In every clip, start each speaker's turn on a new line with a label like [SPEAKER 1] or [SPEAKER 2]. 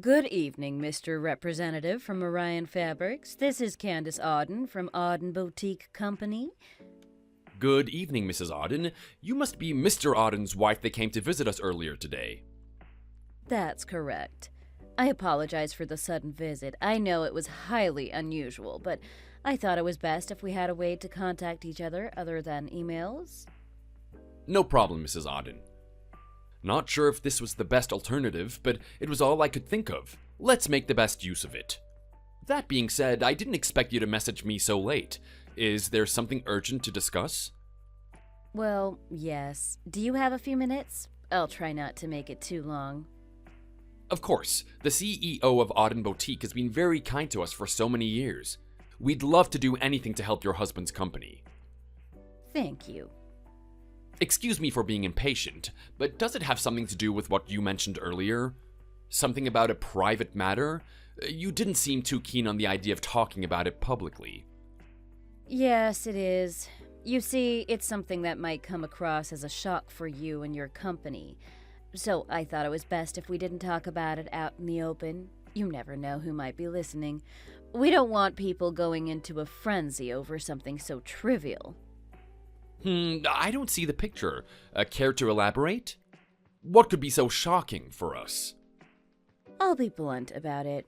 [SPEAKER 1] Good evening, Mr. Representative from Orion Fabrics. This is Candace Auden from Auden Boutique Company.
[SPEAKER 2] Good evening, Mrs. Auden. You must be Mr. Auden's wife that came to visit us earlier today.
[SPEAKER 1] That's correct. I apologize for the sudden visit. I know it was highly unusual, but I thought it was best if we had a way to contact each other than emails.
[SPEAKER 2] No problem, Mrs. Auden. Not sure if this was the best alternative, but it was all I could think of. Let's make the best use of it. That being said, I didn't expect you to message me so late. Is there something urgent to discuss?
[SPEAKER 1] Well, yes. Do you have a few minutes? I'll try not to make it too long.
[SPEAKER 2] Of course. The CEO of Auden Boutique has been very kind to us for so many years. We'd love to do anything to help your husband's company.
[SPEAKER 1] Thank you.
[SPEAKER 2] Excuse me for being impatient, but does it have something to do with what you mentioned earlier? Something about a private matter? You didn't seem too keen on the idea of talking about it publicly.
[SPEAKER 1] Yes, it is. You see, it's something that might come across as a shock for you and your company. So I thought it was best if we didn't talk about it out in the open. You never know who might be listening. We don't want people going into a frenzy over something so trivial.
[SPEAKER 2] I don't see the picture. Care to elaborate? What could be so shocking for us?
[SPEAKER 1] I'll be blunt about it.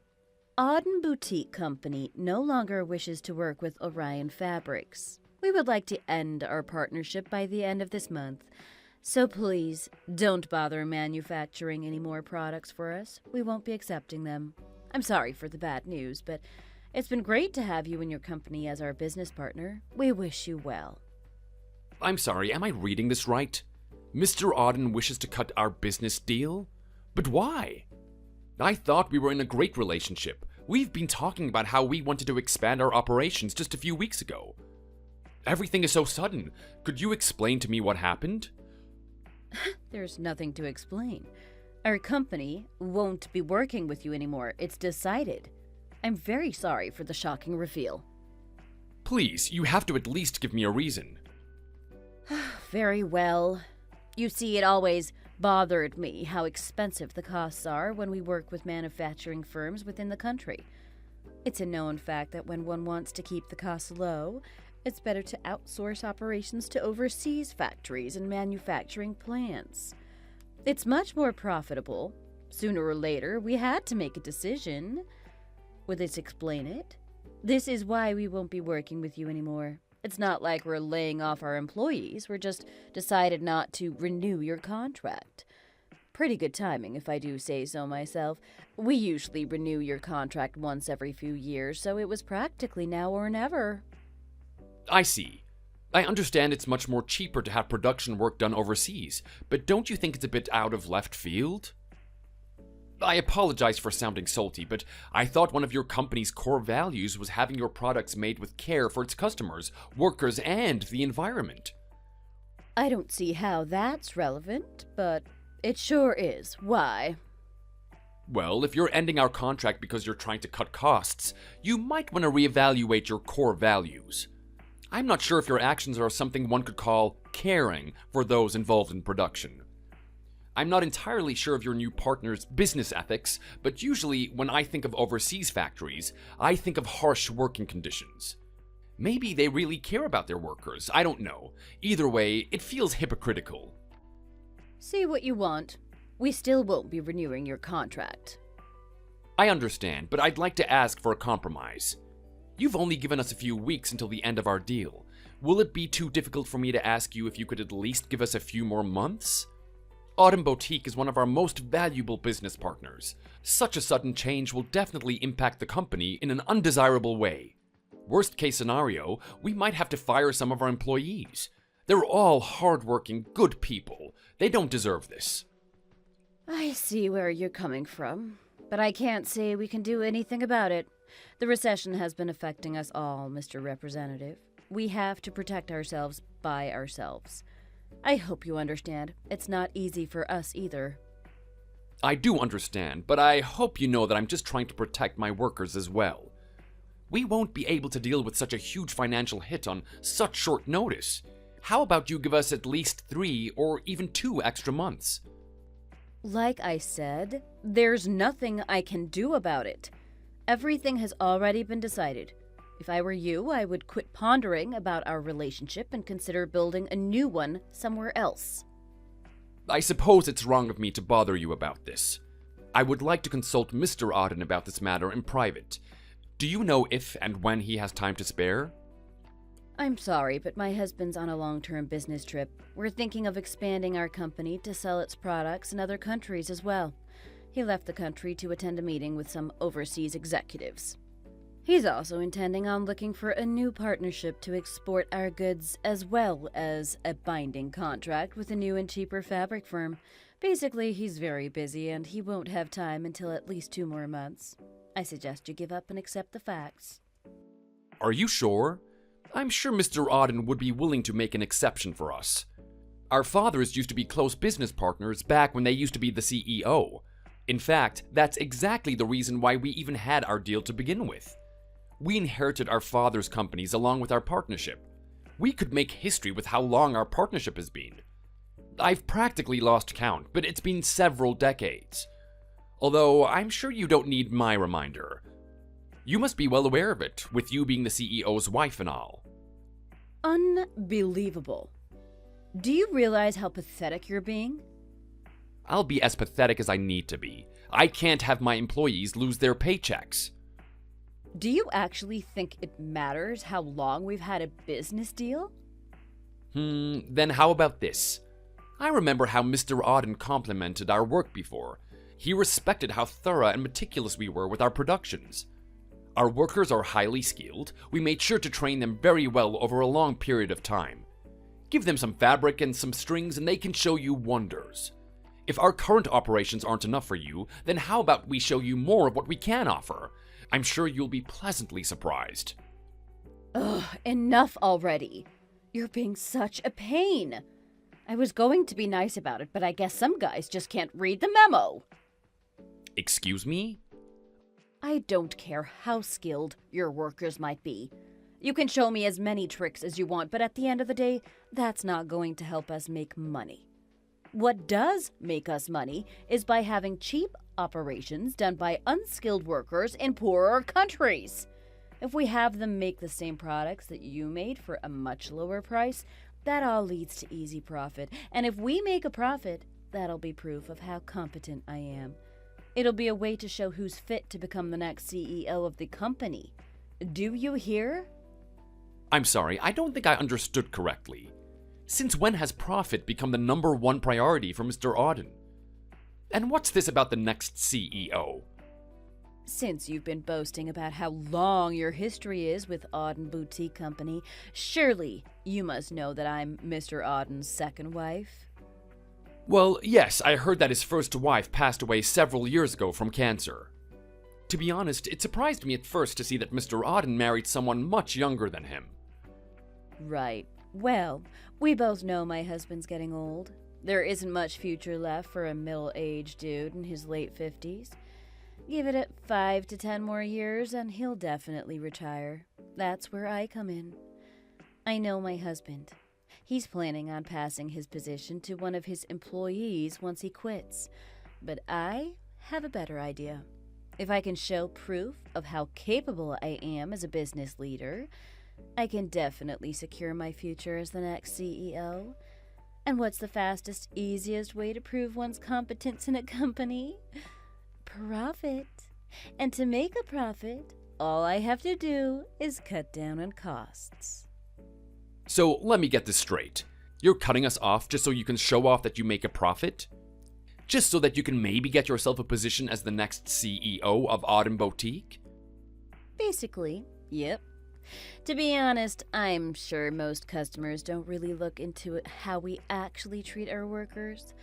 [SPEAKER 1] Auden Boutique Company no longer wishes to work with Orion Fabrics. We would like to end our partnership by the end of this month. So please, don't bother manufacturing any more products for us. We won't be accepting them. I'm sorry for the bad news, but it's been great to have you and your company as our business partner. We wish you well.
[SPEAKER 2] I'm sorry, am I reading this right? Mr. Auden wishes to cut our business deal? But why? I thought we were in a great relationship. We've been talking about how we wanted to expand our operations just a few weeks ago. Everything is so sudden. Could you explain to me what happened?
[SPEAKER 1] There's nothing to explain. Our company won't be working with you anymore. It's decided. I'm very sorry for the shocking reveal.
[SPEAKER 2] Please, you have to at least give me a reason.
[SPEAKER 1] Very well. You see, it always bothered me how expensive the costs are when we work with manufacturing firms within the country. It's a known fact that when one wants to keep the costs low, it's better to outsource operations to overseas factories and manufacturing plants. It's much more profitable. Sooner or later, we had to make a decision. Would this explain it? This is why we won't be working with you anymore. It's not like we're laying off our employees. We're just decided not to renew your contract. Pretty good timing, if I do say so myself. We usually renew your contract once every few years, so it was practically now or never.
[SPEAKER 2] I see. I understand it's much more cheaper to have production work done overseas, but don't you think it's a bit out of left field? I apologize for sounding salty, but I thought one of your company's core values was having your products made with care for its customers, workers, and the environment.
[SPEAKER 1] I don't see how that's relevant, but it sure is. Why?
[SPEAKER 2] Well, if you're ending our contract because you're trying to cut costs, you might want to reevaluate your core values. I'm not sure if your actions are something one could call caring for those involved in production. I'm not entirely sure of your new partner's business ethics, but usually when I think of overseas factories, I think of harsh working conditions. Maybe they really care about their workers, I don't know. Either way, it feels hypocritical.
[SPEAKER 1] See what you want. We still won't be renewing your contract.
[SPEAKER 2] I understand, but I'd like to ask for a compromise. You've only given us a few weeks until the end of our deal. Will it be too difficult for me to ask you if you could at least give us a few more months? Auden Boutique is one of our most valuable business partners. Such a sudden change will definitely impact the company in an undesirable way. Worst case scenario, we might have to fire some of our employees. They're all hardworking, good people. They don't deserve this.
[SPEAKER 1] I see where you're coming from, but I can't say we can do anything about it. The recession has been affecting us all, Mr. Representative. We have to protect ourselves by ourselves. I hope you understand. It's not easy for us either.
[SPEAKER 2] I do understand, but I hope you know that I'm just trying to protect my workers as well. We won't be able to deal with such a huge financial hit on such short notice. How about you give us at least 3 or even 2 extra months?
[SPEAKER 1] Like I said, there's nothing I can do about it. Everything has already been decided. If I were you, I would quit pondering about our relationship and consider building a new one somewhere else.
[SPEAKER 2] I suppose it's wrong of me to bother you about this. I would like to consult Mr. Auden about this matter in private. Do you know if and when he has time to spare?
[SPEAKER 1] I'm sorry, but my husband's on a long-term business trip. We're thinking of expanding our company to sell its products in other countries as well. He left the country to attend a meeting with some overseas executives. He's also intending on looking for a new partnership to export our goods, as well as a binding contract with a new and cheaper fabric firm. Basically, he's very busy and he won't have time until at least 2 more months. I suggest you give up and accept the facts.
[SPEAKER 2] Are you sure? I'm sure Mr. Auden would be willing to make an exception for us. Our fathers used to be close business partners back when they used to be the CEO. In fact, that's exactly the reason why we even had our deal to begin with. We inherited our father's companies along with our partnership. We could make history with how long our partnership has been. I've practically lost count, but it's been several decades. Although I'm sure you don't need my reminder. You must be well aware of it, with you being the CEO's wife and all.
[SPEAKER 1] Unbelievable. Do you realize how pathetic you're being?
[SPEAKER 2] I'll be as pathetic as I need to be. I can't have my employees lose their paychecks.
[SPEAKER 1] Do you actually think it matters how long we've had a business deal?
[SPEAKER 2] Then how about this? I remember how Mr. Auden complimented our work before. He respected how thorough and meticulous we were with our productions. Our workers are highly skilled. We made sure to train them very well over a long period of time. Give them some fabric and some strings and they can show you wonders. If our current operations aren't enough for you, then how about we show you more of what we can offer? I'm sure you'll be pleasantly surprised.
[SPEAKER 1] Ugh, enough already. You're being such a pain. I was going to be nice about it, but I guess some guys just can't read the memo.
[SPEAKER 2] Excuse me?
[SPEAKER 1] I don't care how skilled your workers might be. You can show me as many tricks as you want, but at the end of the day, that's not going to help us make money. What does make us money is by having cheap operations done by unskilled workers in poorer countries. If we have them make the same products that you made for a much lower price, that all leads to easy profit. And if we make a profit, that'll be proof of how competent I am. It'll be a way to show who's fit to become the next CEO of the company. Do you hear?
[SPEAKER 2] I'm sorry, I don't think I understood correctly. Since when has profit become the #1 priority for Mr. Auden? And what's this about the next CEO?
[SPEAKER 1] Since you've been boasting about how long your history is with Auden Boutique Company, surely you must know that I'm Mr. Auden's second wife.
[SPEAKER 2] Well, yes, I heard that his first wife passed away several years ago from cancer. To be honest, it surprised me at first to see that Mr. Auden married someone much younger than him.
[SPEAKER 1] Right. Well, we both know my husband's getting old. There isn't much future left for a middle-aged dude in his late 50s. Give it 5 to 10 more years and he'll definitely retire. That's where I come in. I know my husband. He's planning on passing his position to one of his employees once he quits. But I have a better idea. If I can show proof of how capable I am as a business leader, I can definitely secure my future as the next CEO. And what's the fastest, easiest way to prove one's competence in a company? Profit. And to make a profit, all I have to do is cut down on costs.
[SPEAKER 2] So let me get this straight. You're cutting us off just so you can show off that you make a profit? Just so that you can maybe get yourself a position as the next CEO of Auden Boutique?
[SPEAKER 1] Basically, yep. To be honest, I'm sure most customers don't really look into how we actually treat our workers.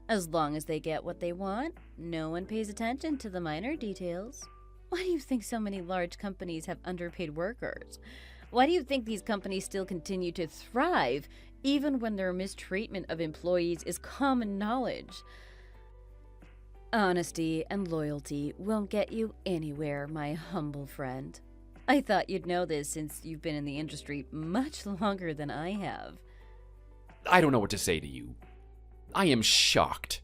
[SPEAKER 1] As long as they get what they want, no one pays attention to the minor details. Why do you think so many large companies have underpaid workers? Why do you think these companies still continue to thrive, even when their mistreatment of employees is common knowledge? Honesty and loyalty won't get you anywhere, my humble friend. I thought you'd know this since you've been in the industry much longer than I have.
[SPEAKER 2] I don't know what to say to you. I am shocked.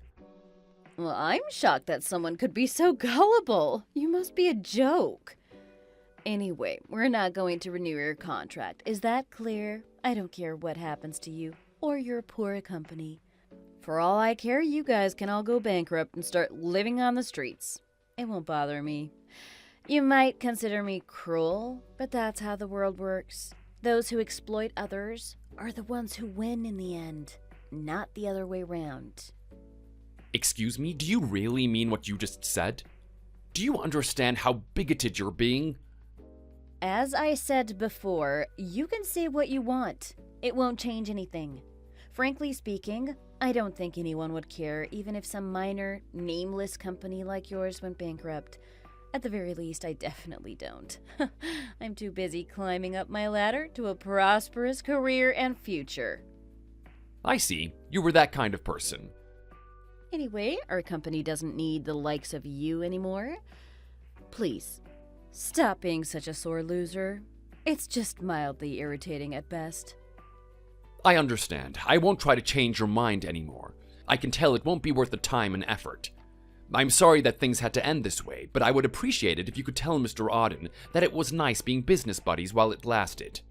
[SPEAKER 1] Well, I'm shocked that someone could be so gullible. You must be a joke. Anyway, we're not going to renew your contract. Is that clear? I don't care what happens to you or your poor company. For all I care, you guys can all go bankrupt and start living on the streets. It won't bother me. You might consider me cruel, but that's how the world works. Those who exploit others are the ones who win in the end, not the other way round.
[SPEAKER 2] Excuse me, do you really mean what you just said? Do you understand how bigoted you're being?
[SPEAKER 1] As I said before, you can say what you want. It won't change anything. Frankly speaking, I don't think anyone would care even if some minor, nameless company like yours went bankrupt. At the very least, I definitely don't. I'm too busy climbing up my ladder to a prosperous career and future.
[SPEAKER 2] I see. You were that kind of person.
[SPEAKER 1] Anyway, our company doesn't need the likes of you anymore. Please, stop being such a sore loser. It's just mildly irritating at best.
[SPEAKER 2] I understand. I won't try to change your mind anymore. I can tell it won't be worth the time and effort. I'm sorry that things had to end this way, but I would appreciate it if you could tell Mr. Auden that it was nice being business buddies while it lasted.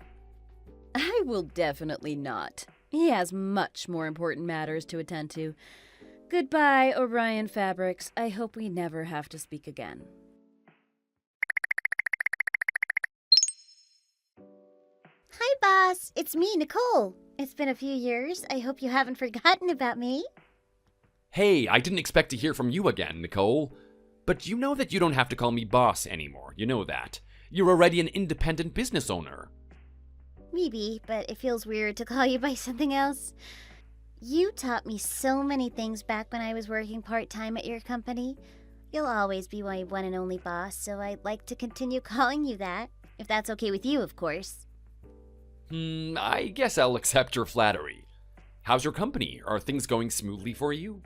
[SPEAKER 1] I will definitely not. He has much more important matters to attend to. Goodbye, Orion Fabrics. I hope we never have to speak again.
[SPEAKER 3] Hi, boss. It's me, Nicole. It's been a few years. I hope you haven't forgotten about me.
[SPEAKER 2] Hey, I didn't expect to hear from you again, Nicole. But you know that you don't have to call me boss anymore. You know that. You're already an independent business owner.
[SPEAKER 3] Maybe, but it feels weird to call you by something else. You taught me so many things back when I was working part-time at your company. You'll always be my one and only boss, so I'd like to continue calling you that. If that's okay with you, of course.
[SPEAKER 2] I guess I'll accept your flattery. How's your company? Are things going smoothly for you?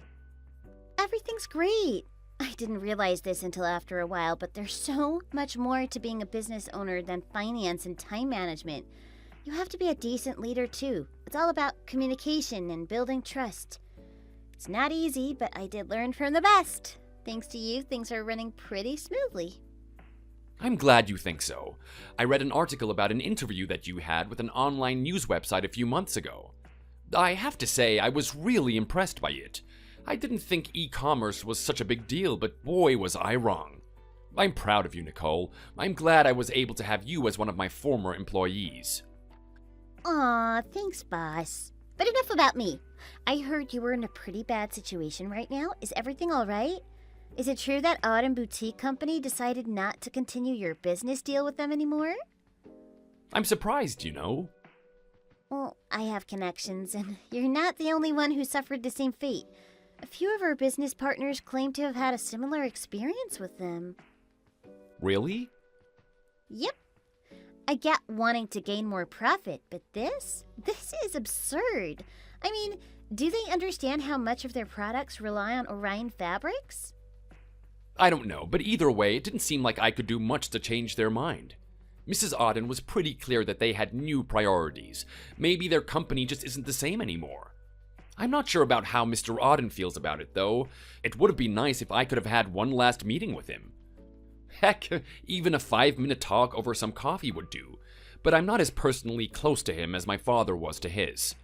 [SPEAKER 3] Everything's great. I didn't realize this until after a while, but there's so much more to being a business owner than finance and time management. You have to be a decent leader, too. It's all about communication and building trust. It's not easy, but I did learn from the best. Thanks to you, things are running pretty smoothly.
[SPEAKER 2] I'm glad you think so. I read an article about an interview that you had with an online news website a few months ago. I have to say, I was really impressed by it. I didn't think e-commerce was such a big deal, but boy, was I wrong. I'm proud of you, Nicole. I'm glad I was able to have you as one of my former employees.
[SPEAKER 3] Aw, thanks, boss. But enough about me. I heard you were in a pretty bad situation right now. Is everything all right? Is it true that Autumn Boutique Company decided not to continue your business deal with them anymore?
[SPEAKER 2] I'm surprised, you know.
[SPEAKER 3] Well, I have connections, and you're not the only one who suffered the same fate. A few of our business partners claim to have had a similar experience with them.
[SPEAKER 2] Really?
[SPEAKER 3] Yep. I get wanting to gain more profit, but this is absurd. I mean, do they understand how much of their products rely on Orion fabrics?
[SPEAKER 2] I don't know, but either way, it didn't seem like I could do much to change their mind. Mrs. Auden was pretty clear that they had new priorities. Maybe their company just isn't the same anymore. I'm not sure about how Mr. Auden feels about it, though. It would have been nice if I could have had one last meeting with him. Heck, even a 5-minute talk over some coffee would do. But I'm not as personally close to him as my father was to his.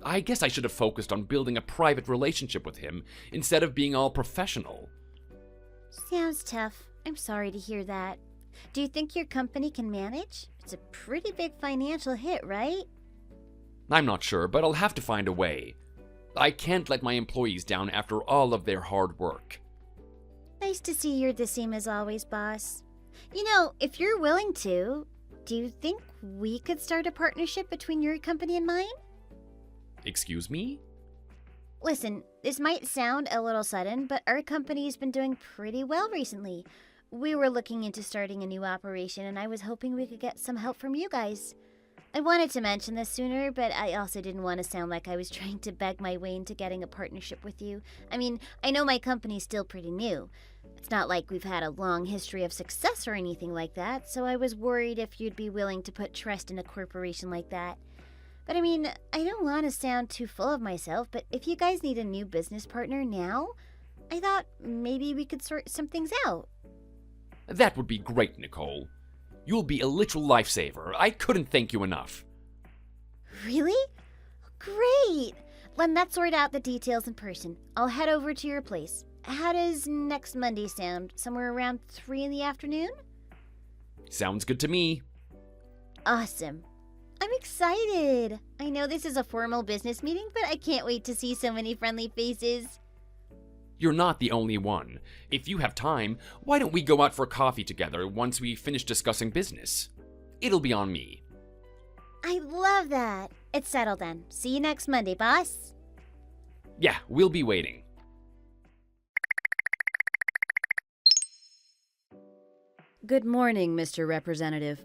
[SPEAKER 2] I guess I should have focused on building a private relationship with him instead of being all professional.
[SPEAKER 3] Sounds tough. I'm sorry to hear that. Do you think your company can manage? It's a pretty big financial hit, right?
[SPEAKER 2] I'm not sure, but I'll have to find a way. I can't let my employees down after all of their hard work.
[SPEAKER 3] Nice to see you're the same as always, boss. You know, if you're willing to, do you think we could start a partnership between your company and mine?
[SPEAKER 2] Excuse me?
[SPEAKER 3] Listen, this might sound a little sudden, but our company's been doing pretty well recently. We were looking into starting a new operation, and I was hoping we could get some help from you guys. I wanted to mention this sooner, but I also didn't want to sound like I was trying to beg my way into getting a partnership with you. I mean, I know my company's still pretty new. It's not like we've had a long history of success or anything like that, so I was worried if you'd be willing to put trust in a corporation like that. But I mean, I don't want to sound too full of myself, but if you guys need a new business partner now, I thought maybe we could sort some things out.
[SPEAKER 2] That would be great, Nicole. You'll be a literal lifesaver. I couldn't thank you enough.
[SPEAKER 3] Really? Great! Let's sort out the details in person. I'll head over to your place. How does next Monday sound? Somewhere around 3 in the afternoon?
[SPEAKER 2] Sounds good to me.
[SPEAKER 3] Awesome. I'm excited. I know this is a formal business meeting, but I can't wait to see so many friendly faces.
[SPEAKER 2] You're not the only one. If you have time, why don't we go out for coffee together once we finish discussing business? It'll be on me.
[SPEAKER 3] I love that. It's settled then. See you next Monday, boss.
[SPEAKER 2] Yeah, we'll be waiting.
[SPEAKER 1] Good morning, Mr. Representative.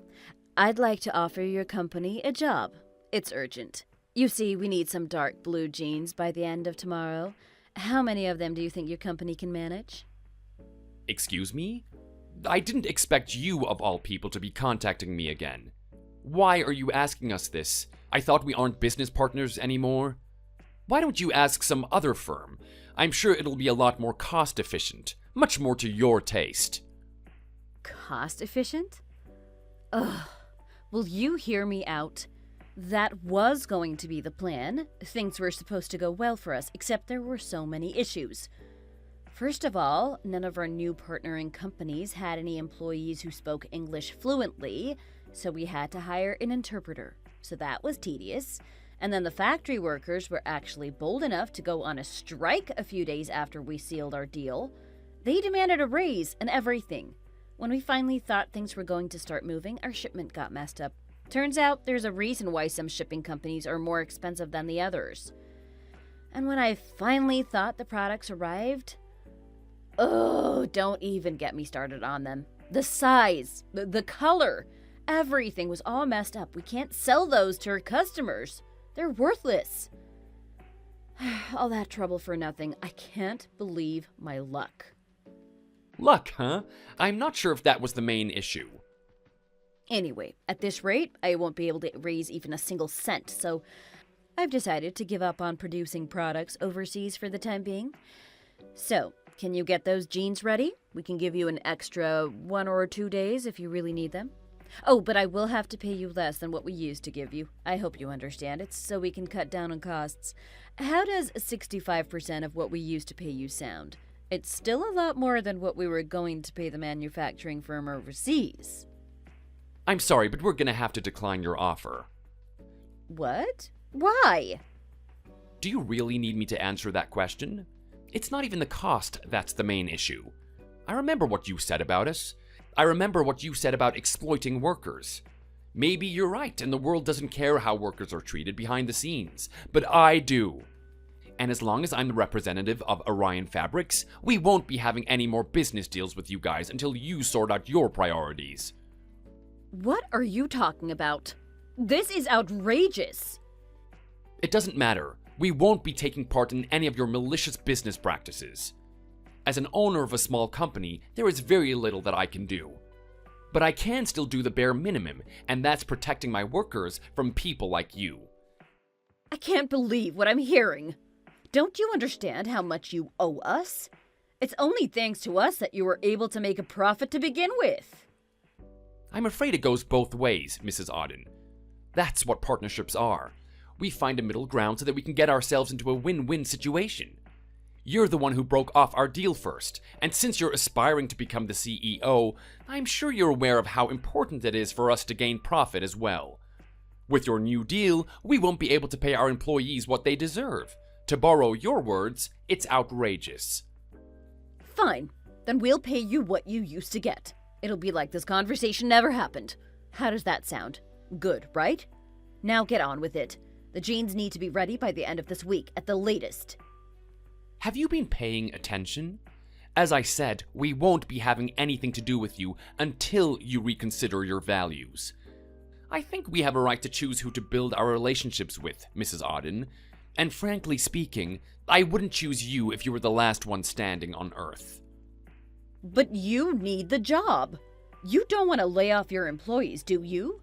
[SPEAKER 1] I'd like to offer your company a job. It's urgent. You see, we need some dark blue jeans by the end of tomorrow. How many of them do you think your company can manage?
[SPEAKER 2] Excuse me? I didn't expect you, of all people, to be contacting me again. Why are you asking us this? I thought we aren't business partners anymore. Why don't you ask some other firm? I'm sure it'll be a lot more cost efficient, much more to your taste.
[SPEAKER 1] Cost efficient? Ugh. Will you hear me out? That was going to be the plan. Things were supposed to go well for us, except there were so many issues. First of all, none of our new partnering companies had any employees who spoke English fluently, so we had to hire an interpreter. So that was tedious. And then the factory workers were actually bold enough to go on a strike a few days after we sealed our deal. They demanded a raise and everything. When we finally thought things were going to start moving, our shipment got messed up. Turns out there's a reason why some shipping companies are more expensive than the others. And when I finally thought the products arrived, don't even get me started on them. The size, the color, everything was all messed up. We can't sell those to our customers. They're worthless. All that trouble for nothing. I can't believe my luck.
[SPEAKER 2] Luck, huh? I'm not sure if that was the main issue.
[SPEAKER 1] Anyway, at this rate, I won't be able to raise even a single cent, so I've decided to give up on producing products overseas for the time being. So, can you get those jeans ready? We can give you an extra 1 or 2 days if you really need them. Oh, but I will have to pay you less than what we used to give you. I hope you understand. It's so we can cut down on costs. How does 65% of what we used to pay you sound? It's still a lot more than what we were going to pay the manufacturing firm overseas.
[SPEAKER 2] I'm sorry, but we're gonna have to decline your offer.
[SPEAKER 1] What? Why?
[SPEAKER 2] Do you really need me to answer that question? It's not even the cost that's the main issue. I remember what you said about us. I remember what you said about exploiting workers. Maybe you're right, and the world doesn't care how workers are treated behind the scenes, but I do. And as long as I'm the representative of Orion Fabrics, we won't be having any more business deals with you guys until you sort out your priorities.
[SPEAKER 1] What are you talking about? This is outrageous.
[SPEAKER 2] It doesn't matter. We won't be taking part in any of your malicious business practices. As an owner of a small company, there is very little that I can do. But I can still do the bare minimum, and that's protecting my workers from people like you.
[SPEAKER 1] I can't believe what I'm hearing. Don't you understand how much you owe us? It's only thanks to us that you were able to make a profit to begin with.
[SPEAKER 2] I'm afraid it goes both ways, Mrs. Auden. That's what partnerships are. We find a middle ground so that we can get ourselves into a win-win situation. You're the one who broke off our deal first, and since you're aspiring to become the CEO, I'm sure you're aware of how important it is for us to gain profit as well. With your new deal, we won't be able to pay our employees what they deserve. To borrow your words, it's outrageous.
[SPEAKER 1] Fine, then we'll pay you what you used to get. It'll be like this conversation never happened. How does that sound? Good, right? Now get on with it. The jeans need to be ready by the end of this week, at the latest.
[SPEAKER 2] Have you been paying attention? As I said, we won't be having anything to do with you until you reconsider your values. I think we have a right to choose who to build our relationships with, Mrs. Auden. And frankly speaking, I wouldn't choose you if you were the last one standing on Earth.
[SPEAKER 1] But you need the job. You don't want to lay off your employees, do you?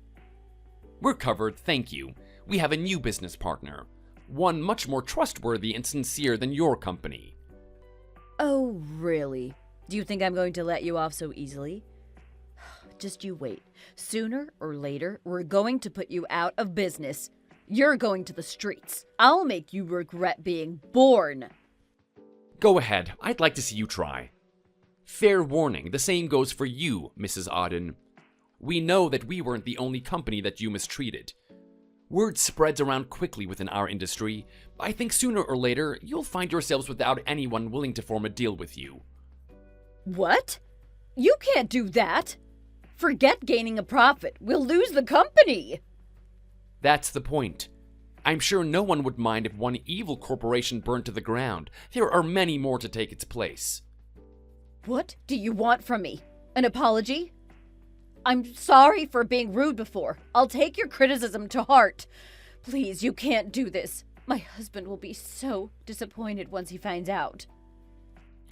[SPEAKER 2] We're covered, thank you. We have a new business partner. One much more trustworthy and sincere than your company.
[SPEAKER 1] Oh, really? Do you think I'm going to let you off so easily? Just you wait. Sooner or later, we're going to put you out of business. You're going to the streets. I'll make you regret being born.
[SPEAKER 2] Go ahead, I'd like to see you try. Fair warning, the same goes for you, Mrs. Auden. We know that we weren't the only company that you mistreated. Word spreads around quickly within our industry. I think sooner or later, you'll find yourselves without anyone willing to form a deal with you.
[SPEAKER 1] What? You can't do that. Forget gaining a profit. We'll lose the company.
[SPEAKER 2] That's the point. I'm sure no one would mind if one evil corporation burned to the ground. There are many more to take its place.
[SPEAKER 1] What do you want from me? An apology? I'm sorry for being rude before. I'll take your criticism to heart. Please, you can't do this. My husband will be so disappointed once he finds out.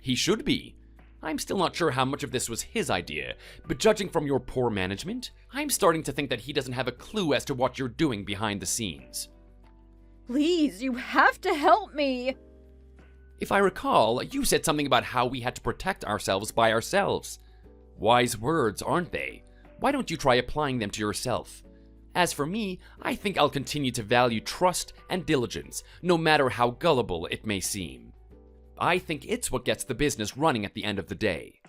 [SPEAKER 2] He should be. I'm still not sure how much of this was his idea, but judging from your poor management, I'm starting to think that he doesn't have a clue as to what you're doing behind the scenes.
[SPEAKER 1] Please, you have to help me.
[SPEAKER 2] If I recall, you said something about how we had to protect ourselves by ourselves. Wise words, aren't they? Why don't you try applying them to yourself? As for me, I think I'll continue to value trust and diligence, no matter how gullible it may seem. I think it's what gets the business running at the end of the day.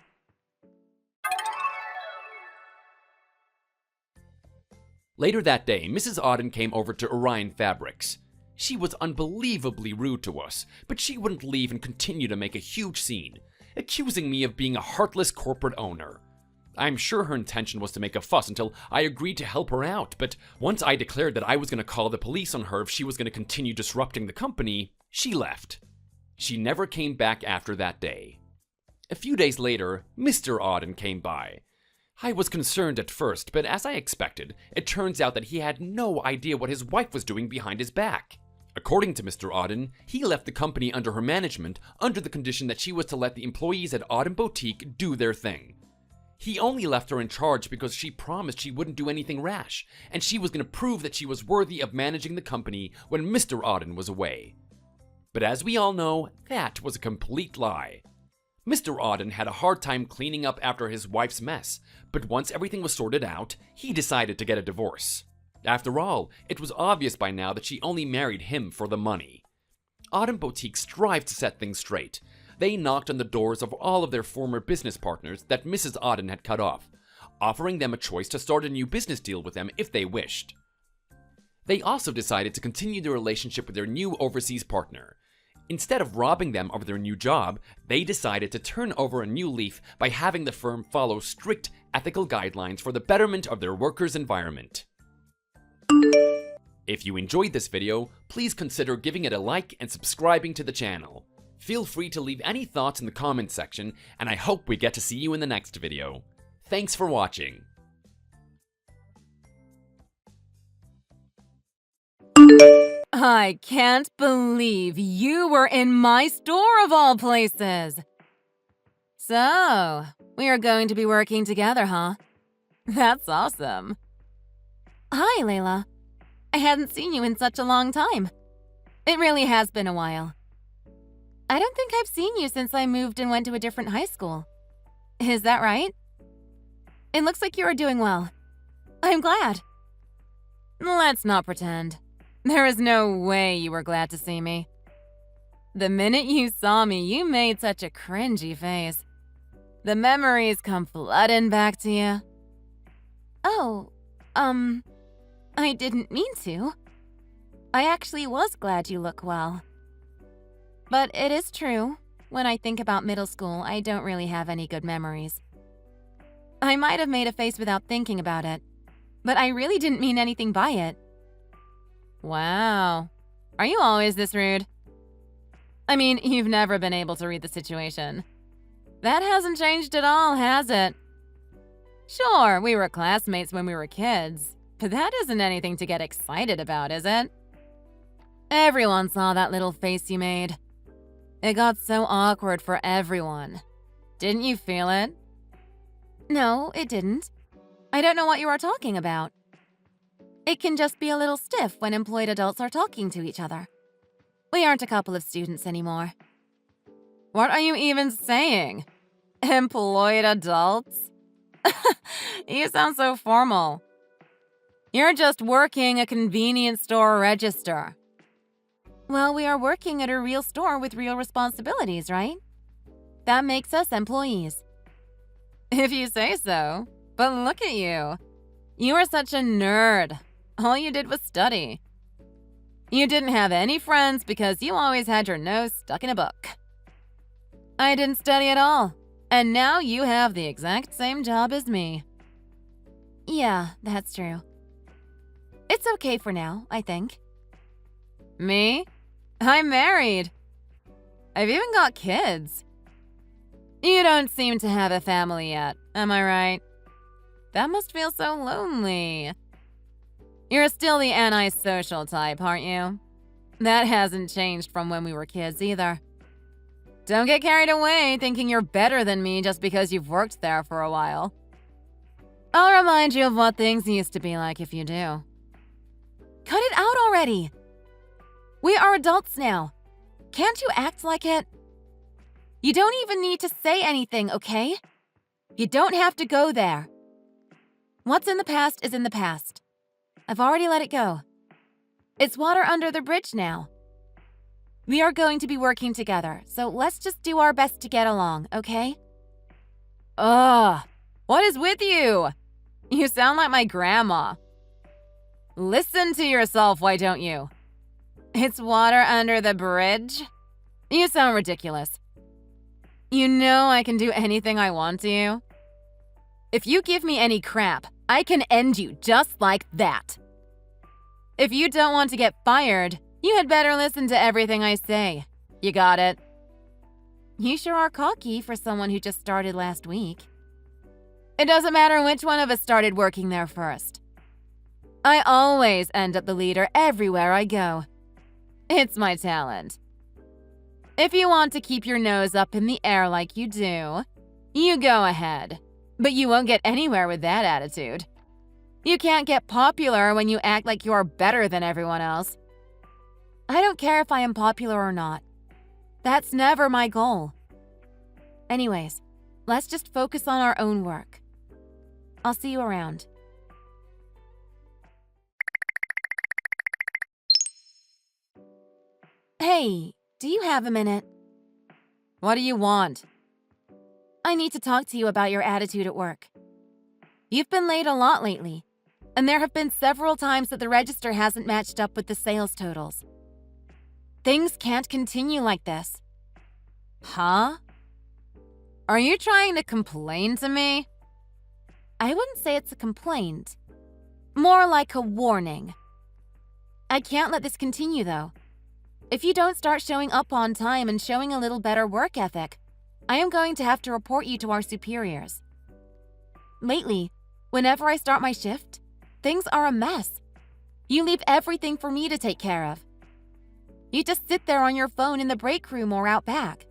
[SPEAKER 2] Later that day, Mrs. Auden came over to Orion Fabrics. She was unbelievably rude to us, but she wouldn't leave and continue to make a huge scene, accusing me of being a heartless corporate owner. I'm sure her intention was to make a fuss until I agreed to help her out, but once I declared that I was going to call the police on her if she was going to continue disrupting the company, she left. She never came back after that day. A few days later, Mr. Auden came by. I was concerned at first, but as I expected, it turns out that he had no idea what his wife was doing behind his back. According to Mr. Auden, he left the company under her management under the condition that she was to let the employees at Auden Boutique do their thing. He only left her in charge because she promised she wouldn't do anything rash, and she was going to prove that she was worthy of managing the company when Mr. Auden was away. But as we all know, that was a complete lie. Mr. Auden had a hard time cleaning up after his wife's mess, but once everything was sorted out, he decided to get a divorce. After all, it was obvious by now that she only married him for the money. Auden Boutique strived to set things straight. They knocked on the doors of all of their former business partners that Mrs. Auden had cut off, offering them a choice to start a new business deal with them if they wished. They also decided to continue their relationship with their new overseas partner. Instead of robbing them of their new job, they decided to turn over a new leaf by having the firm follow strict ethical guidelines for the betterment of their workers' environment. If you enjoyed this video, please consider giving it a like and subscribing to the channel. Feel free to leave any thoughts in the comments section, and I hope we get to see you in the next video. Thanks for watching.
[SPEAKER 4] I can't believe you were in my store of all places. So, we are going to be working together, huh? That's awesome. Hi, Layla. I hadn't seen you in such a long time. It really has been a while. I don't think I've seen you since I moved and went to a different high school. Is that right? It looks like you are doing well. I'm glad. Let's not pretend. There is no way you were glad to see me. The minute you saw me, you made such a cringy face. The memories come flooding back to you. Oh, I didn't mean to. I actually was glad you look well. But it is true, when I think about middle school, I don't really have any good memories. I might have made a face without thinking about it, but I really didn't mean anything by it. Wow. Are you always this rude? I mean, you've never been able to read the situation. That hasn't changed at all, has it? Sure, we were classmates when we were kids, but that isn't anything to get excited about, is it? Everyone saw that little face you made. It got so awkward for everyone. Didn't you feel it? No, it didn't. I don't know what you are talking about. It can just be a little stiff when employed adults are talking to each other. We aren't a couple of students anymore. What are you even saying? Employed adults? You sound so formal. You're just working a convenience store register. Well, we are working at a real store with real responsibilities, right? That makes us employees. If you say so. But look at you. You are such a nerd. All you did was study. You didn't have any friends because you always had your nose stuck in a book. I didn't study at all, and now you have the exact same job as me. Yeah, that's true. It's okay for now, I think. Me? I'm married. I've even got kids. You don't seem to have a family yet, am I right? That must feel so lonely. You're still the antisocial type, aren't you? That hasn't changed from when we were kids either. Don't get carried away thinking you're better than me just because you've worked there for a while. I'll remind you of what things used to be like if you do. Cut it out already! We are adults now. Can't you act like it? You don't even need to say anything, okay? You don't have to go there. What's in the past is in the past. I've already let it go. It's water under the bridge now. We are going to be working together, so let's just do our best to get along, okay? Ugh, what is with you? You sound like my grandma. Listen to yourself, why don't you? It's water under the bridge? You sound ridiculous. You know I can do anything I want to. If you give me any crap, I can end you just like that. If you don't want to get fired, you had better listen to everything I say. You got it? You sure are cocky for someone who just started last week. It doesn't matter which one of us started working there first. I always end up the leader everywhere I go. It's my talent. If you want to keep your nose up in the air like you do, you go ahead. But you won't get anywhere with that attitude. You can't get popular when you act like you are better than everyone else. I don't care if I am popular or not. That's never my goal. Anyways, let's just focus on our own work. I'll see you around. Hey, do you have a minute? What do you want? I need to talk to you about your attitude at work. You've been late a lot lately, and there have been several times that the register hasn't matched up with the sales totals. Things can't continue like this. Huh? Are you trying to complain to me? I wouldn't say it's a complaint. More like a warning. I can't let this continue, though. If you don't start showing up on time and showing a little better work ethic, I am going to have to report you to our superiors. Lately, whenever I start my shift, things are a mess. You leave everything for me to take care of. You just sit there on your phone in the break room or out back.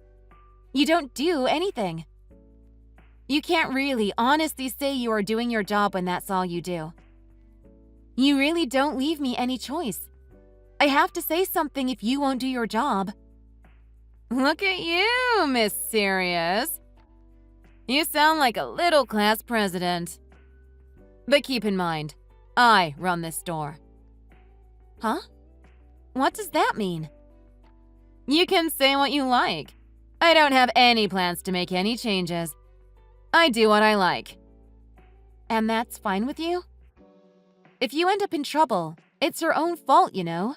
[SPEAKER 4] You don't do anything. You can't really honestly say you are doing your job when that's all you do. You really don't leave me any choice. I have to say something if you won't do your job. Look at you, Miss Serious. You sound like a little class president. But keep in mind, I run this store. Huh? What does that mean? You can say what you like. I don't have any plans to make any changes. I do what I like. And that's fine with you? If you end up in trouble, it's your own fault, you know.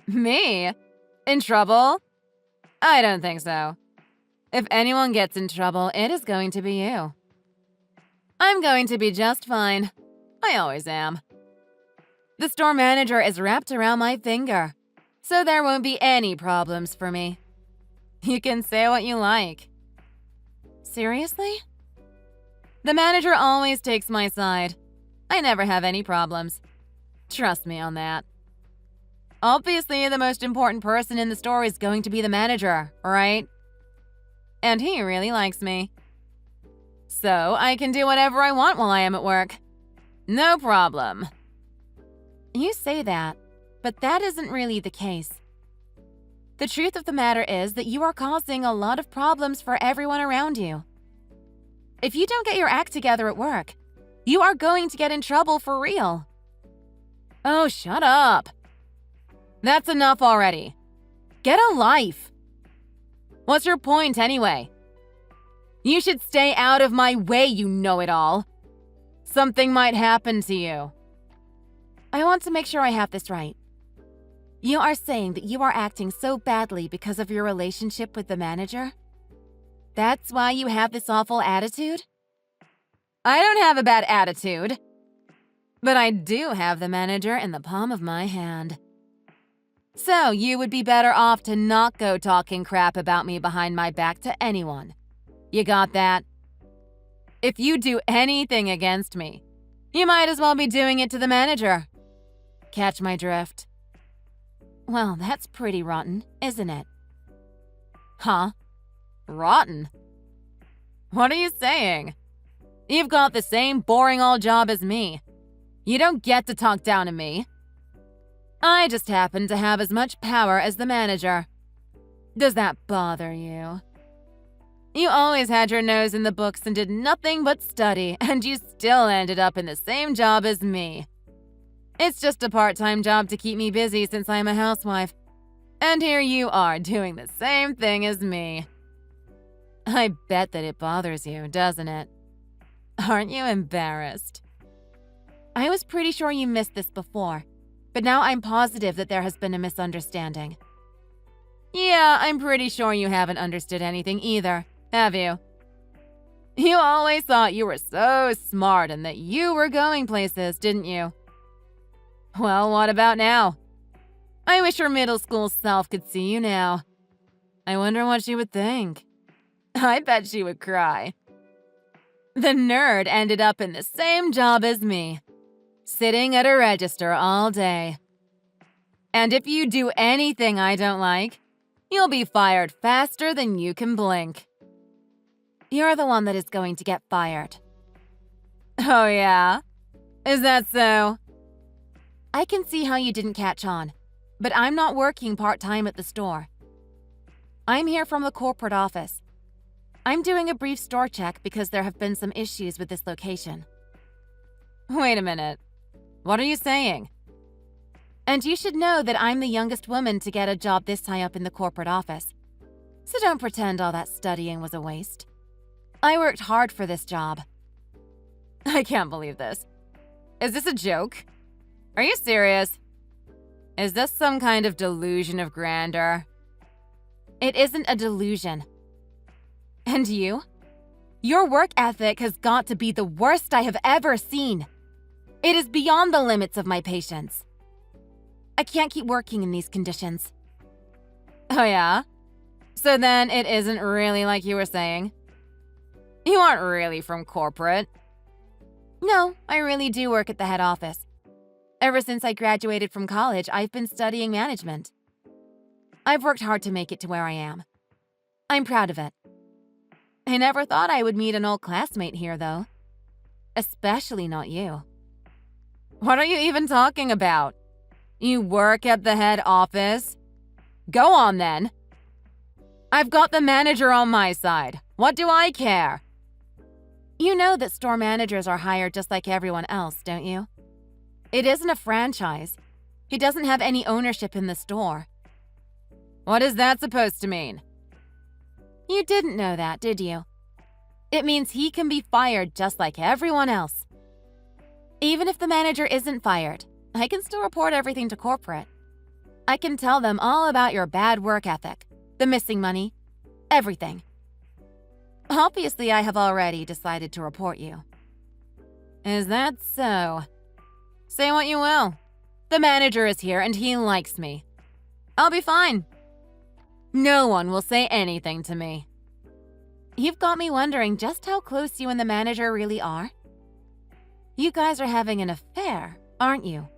[SPEAKER 4] Me? In trouble? I don't think so. If anyone gets in trouble, it is going to be you. I'm going to be just fine. I always am. The store manager is wrapped around my finger, so there won't be any problems for me. You can say what you like. Seriously? The manager always takes my side. I never have any problems. Trust me on that. Obviously, the most important person in the store is going to be the manager, right? And he really likes me. So I can do whatever I want while I am at work. No problem. You say that, but that isn't really the case. The truth of the matter is that you are causing a lot of problems for everyone around you. If you don't get your act together at work, you are going to get in trouble for real. Oh, shut up. That's enough already. Get a life. What's your point anyway? You should stay out of my way, you know-it-all. Something might happen to you. I want to make sure I have this right. You are saying that you are acting so badly because of your relationship with the manager? That's why you have this awful attitude? I don't have a bad attitude. But I do have the manager in the palm of my hand. So you would be better off to not go talking crap about me behind my back to anyone. You got that? If you do anything against me, you might as well be doing it to the manager. Catch my drift? Well, that's pretty rotten, isn't it? Huh? Rotten? What are you saying? You've got the same boring old job as me. You don't get to talk down to me. I just happen to have as much power as the manager. Does that bother you? You always had your nose in the books and did nothing but study, and you still ended up in the same job as me. It's just a part-time job to keep me busy since I'm a housewife. And here you are doing the same thing as me. I bet that it bothers you, doesn't it? Aren't you embarrassed? I was pretty sure you missed this before, but now I'm positive that there has been a misunderstanding. Yeah, I'm pretty sure you haven't understood anything either, have you? You always thought you were so smart and that you were going places, didn't you? Well, what about now? I wish your middle school self could see you now. I wonder what she would think. I bet she would cry. The nerd ended up in the same job as me, sitting at a register all day. And if you do anything I don't like, you'll be fired faster than you can blink. You're the one that is going to get fired. Oh yeah? Is that so? I can see how you didn't catch on, but I'm not working part-time at the store. I'm here from the corporate office. I'm doing a brief store check because there have been some issues with this location. Wait a minute. What are you saying? And you should know that I'm the youngest woman to get a job this high up in the corporate office. So don't pretend all that studying was a waste. I worked hard for this job. I can't believe this. Is this a joke? Are you serious? Is this some kind of delusion of grandeur? It isn't a delusion. And you? Your work ethic has got to be the worst I have ever seen. It is beyond the limits of my patience. I can't keep working in these conditions. Oh yeah? So then it isn't really like you were saying? You aren't really from corporate. No, I really do work at the head office. Ever since I graduated from college, I've been studying management. I've worked hard to make it to where I am. I'm proud of it. I never thought I would meet an old classmate here, though. Especially not you. What are you even talking about? You work at the head office? Go on, then. I've got the manager on my side. What do I care? You know that store managers are hired just like everyone else, don't you? It isn't a franchise. He doesn't have any ownership in the store. What is that supposed to mean? You didn't know that, did you? It means he can be fired just like everyone else. Even if the manager isn't fired, I can still report everything to corporate. I can tell them all about your bad work ethic, the missing money, everything. Obviously, I have already decided to report you. Is that so? Say what you will. The manager is here and he likes me. I'll be fine. No one will say anything to me. You've got me wondering just how close you and the manager really are. You guys are having an affair, aren't you?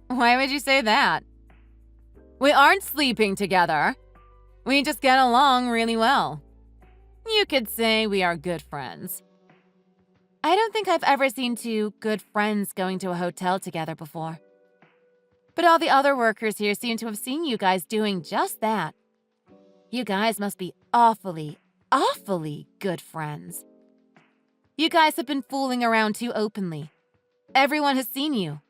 [SPEAKER 4] Why would you say that? We aren't sleeping together. We just get along really well. You could say we are good friends. I don't think I've ever seen two good friends going to a hotel together before. But all the other workers here seem to have seen you guys doing just that. You guys must be awfully, awfully good friends. You guys have been fooling around too openly. Everyone has seen you.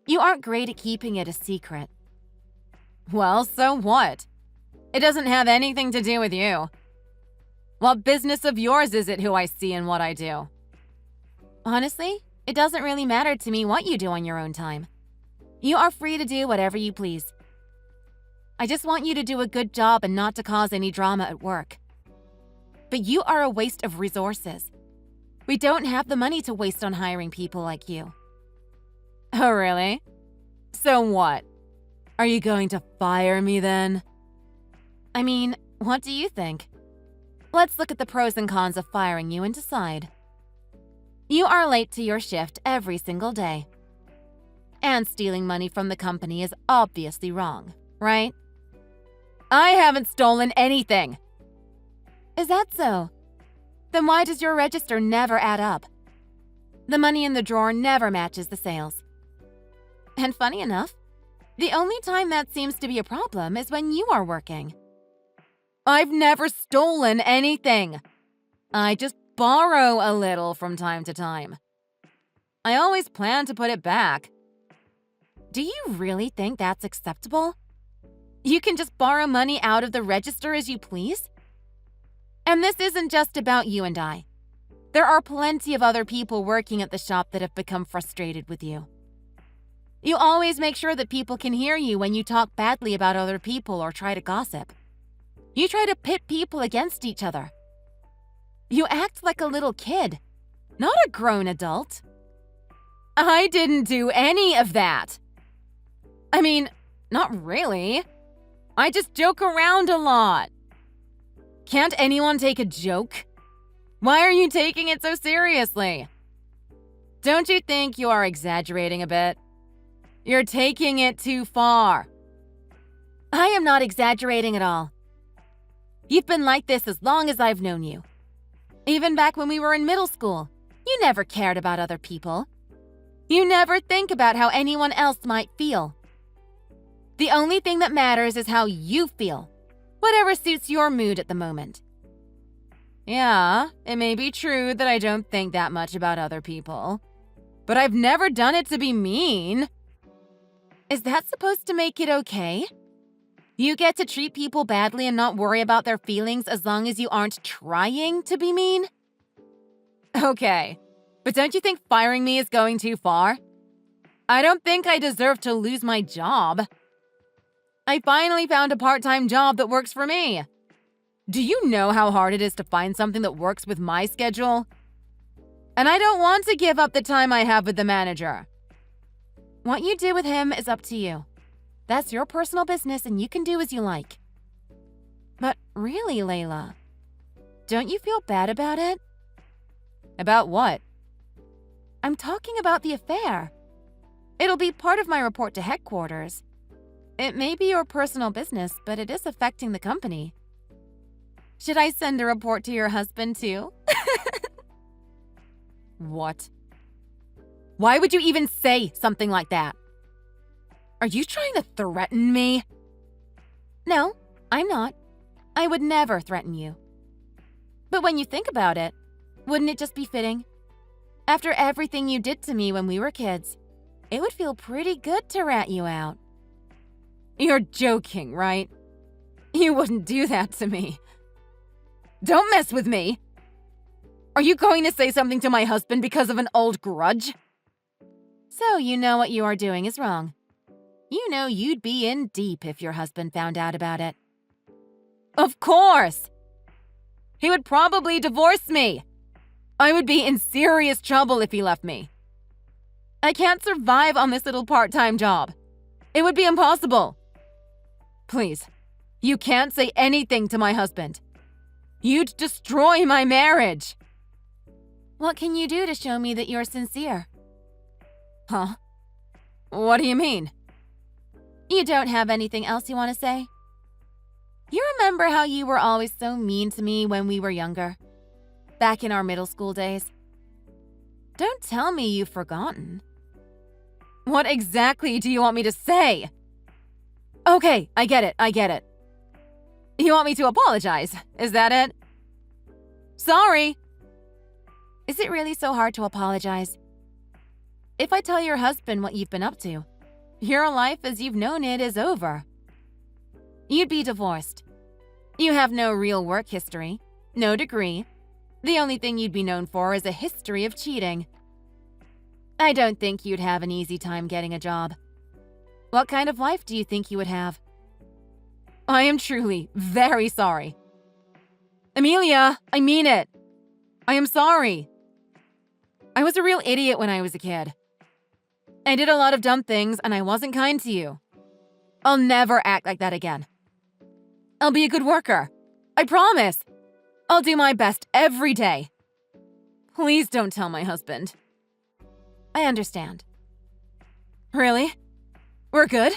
[SPEAKER 4] You aren't great at keeping it a secret. Well, so what? It doesn't have anything to do with you. What business of yours is it who I see and what I do? Honestly, it doesn't really matter to me what you do on your own time. You are free to do whatever you please. I just want you to do a good job and not to cause any drama at work. But you are a waste of resources. We don't have the money to waste on hiring people like you. Oh, really? So what? Are you going to fire me then? I mean, what do you think? Let's look at the pros and cons of firing you and decide. You are late to your shift every single day. And stealing money from the company is obviously wrong, right? I haven't stolen anything. Is that so? Then why does your register never add up? The money in the drawer never matches the sales. And funny enough, the only time that seems to be a problem is when you are working. I've never stolen anything. I just borrow a little from time to time. I always plan to put it back. Do you really think that's acceptable? You can just borrow money out of the register as you please? And this isn't just about you and I. There are plenty of other people working at the shop that have become frustrated with you. You always make sure that people can hear you when you talk badly about other people or try to gossip. You try to pit people against each other. You act like a little kid, not a grown adult. I didn't do any of that. I mean, not really. I just joke around a lot. Can't anyone take a joke? Why are you taking it so seriously? Don't you think you are exaggerating a bit? You're taking it too far. I am not exaggerating at all. You've been like this as long as I've known you. Even back when we were in middle school, you never cared about other people. You never think about how anyone else might feel. The only thing that matters is how you feel, whatever suits your mood at the moment. Yeah, it may be true that I don't think that much about other people, but I've never done it to be mean. Is that supposed to make it okay? You get to treat people badly and not worry about their feelings as long as you aren't trying to be mean? Okay, but don't you think firing me is going too far? I don't think I deserve to lose my job. I finally found a part-time job that works for me. Do you know how hard it is to find something that works with my schedule? And I don't want to give up the time I have with the manager. What you do with him is up to you. That's your personal business and you can do as you like. But really, Layla, don't you feel bad about it? About what? I'm talking about the affair. It'll be part of my report to headquarters. It may be your personal business, but it is affecting the company. Should I send a report to your husband too? What? Why would you even say something like that? Are you trying to threaten me? No, I'm not. I would never threaten you. But when you think about it, wouldn't it just be fitting? After everything you did to me when we were kids, it would feel pretty good to rat you out. You're joking, right? You wouldn't do that to me. Don't mess with me. Are you going to say something to my husband because of an old grudge? So you know what you are doing is wrong. You know you'd be in deep if your husband found out about it. Of course! He would probably divorce me. I would be in serious trouble if he left me. I can't survive on this little part-time job. It would be impossible. Please, you can't say anything to my husband. You'd destroy my marriage. What can you do to show me that you're sincere? Huh? What do you mean? You don't have anything else you want to say? You remember how you were always so mean to me when we were younger? Back in our middle school days? Don't tell me you've forgotten. What exactly do you want me to say? Okay, I get it. You want me to apologize, is that it? Sorry. Is it really so hard to apologize? If I tell your husband what you've been up to, your life as you've known it is over. You'd be divorced. You have no real work history, no degree. The only thing you'd be known for is a history of cheating. I don't think you'd have an easy time getting a job. What kind of life do you think you would have? I am truly very sorry. Amelia, I mean it. I am sorry. I was a real idiot when I was a kid. I did a lot of dumb things and I wasn't kind to you. I'll never act like that again. I'll be a good worker. I promise. I'll do my best every day. Please don't tell my husband. I understand. Really? We're good?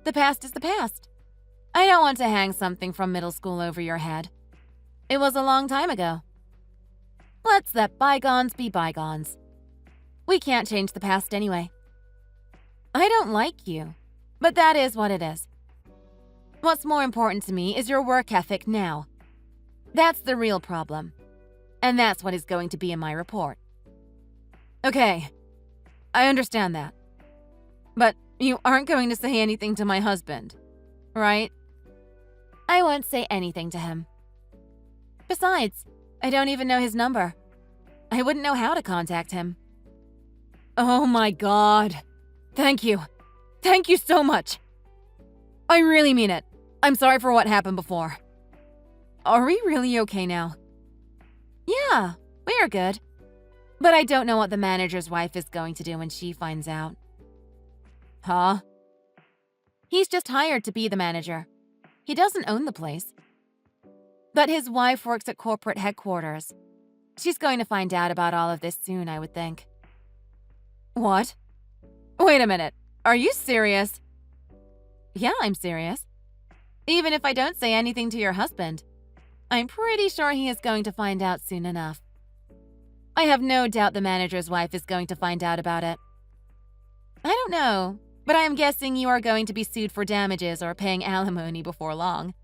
[SPEAKER 4] The past is the past. I don't want to hang something from middle school over your head. It was a long time ago. Let's let bygones be bygones. We can't change the past anyway. I don't like you, but that is what it is. What's more important to me is your work ethic now. That's the real problem. And that's what is going to be in my report. Okay, I understand that. But you aren't going to say anything to my husband, right? I won't say anything to him. Besides, I don't even know his number. I wouldn't know how to contact him. Oh my God. Thank you. Thank you so much. I really mean it. I'm sorry for what happened before. Are we really okay now? Yeah, we are good. But I don't know what the manager's wife is going to do when she finds out. Huh? He's just hired to be the manager. He doesn't own the place. But his wife works at corporate headquarters. She's going to find out about all of this soon, I would think. What? Wait a minute. Are you serious? Yeah, I'm serious. Even if I don't say anything to your husband, I'm pretty sure he is going to find out soon enough. I have no doubt the manager's wife is going to find out about it. I don't know, but I am guessing you are going to be sued for damages or paying alimony before long.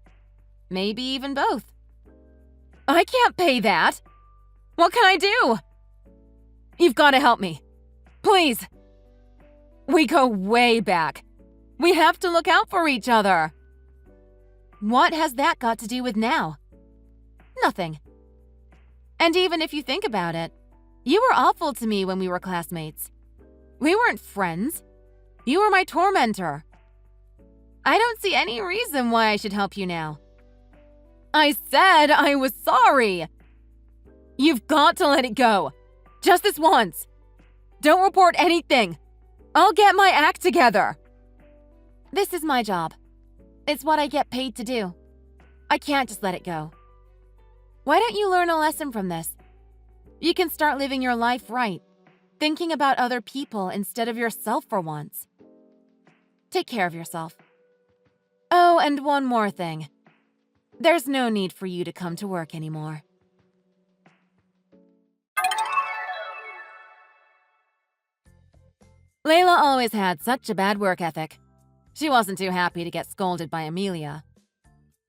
[SPEAKER 4] Maybe even both. I can't pay that! What can I do? You've got to help me. Please. We go way back. We have to look out for each other. What has that got to do with now? Nothing. And even if you think about it, you were awful to me when we were classmates. We weren't friends. You were my tormentor. I don't see any reason why I should help you now. I said I was sorry. You've got to let it go. Just this once. Don't report anything. I'll get my act together. This is my job. It's what I get paid to do. I can't just let it go. Why don't you learn a lesson from this? You can start living your life right, thinking about other people instead of yourself for once. Take care of yourself. Oh, and one more thing. There's no need for you to come to work anymore. Layla always had such a bad work ethic. She wasn't too happy to get scolded by Amelia.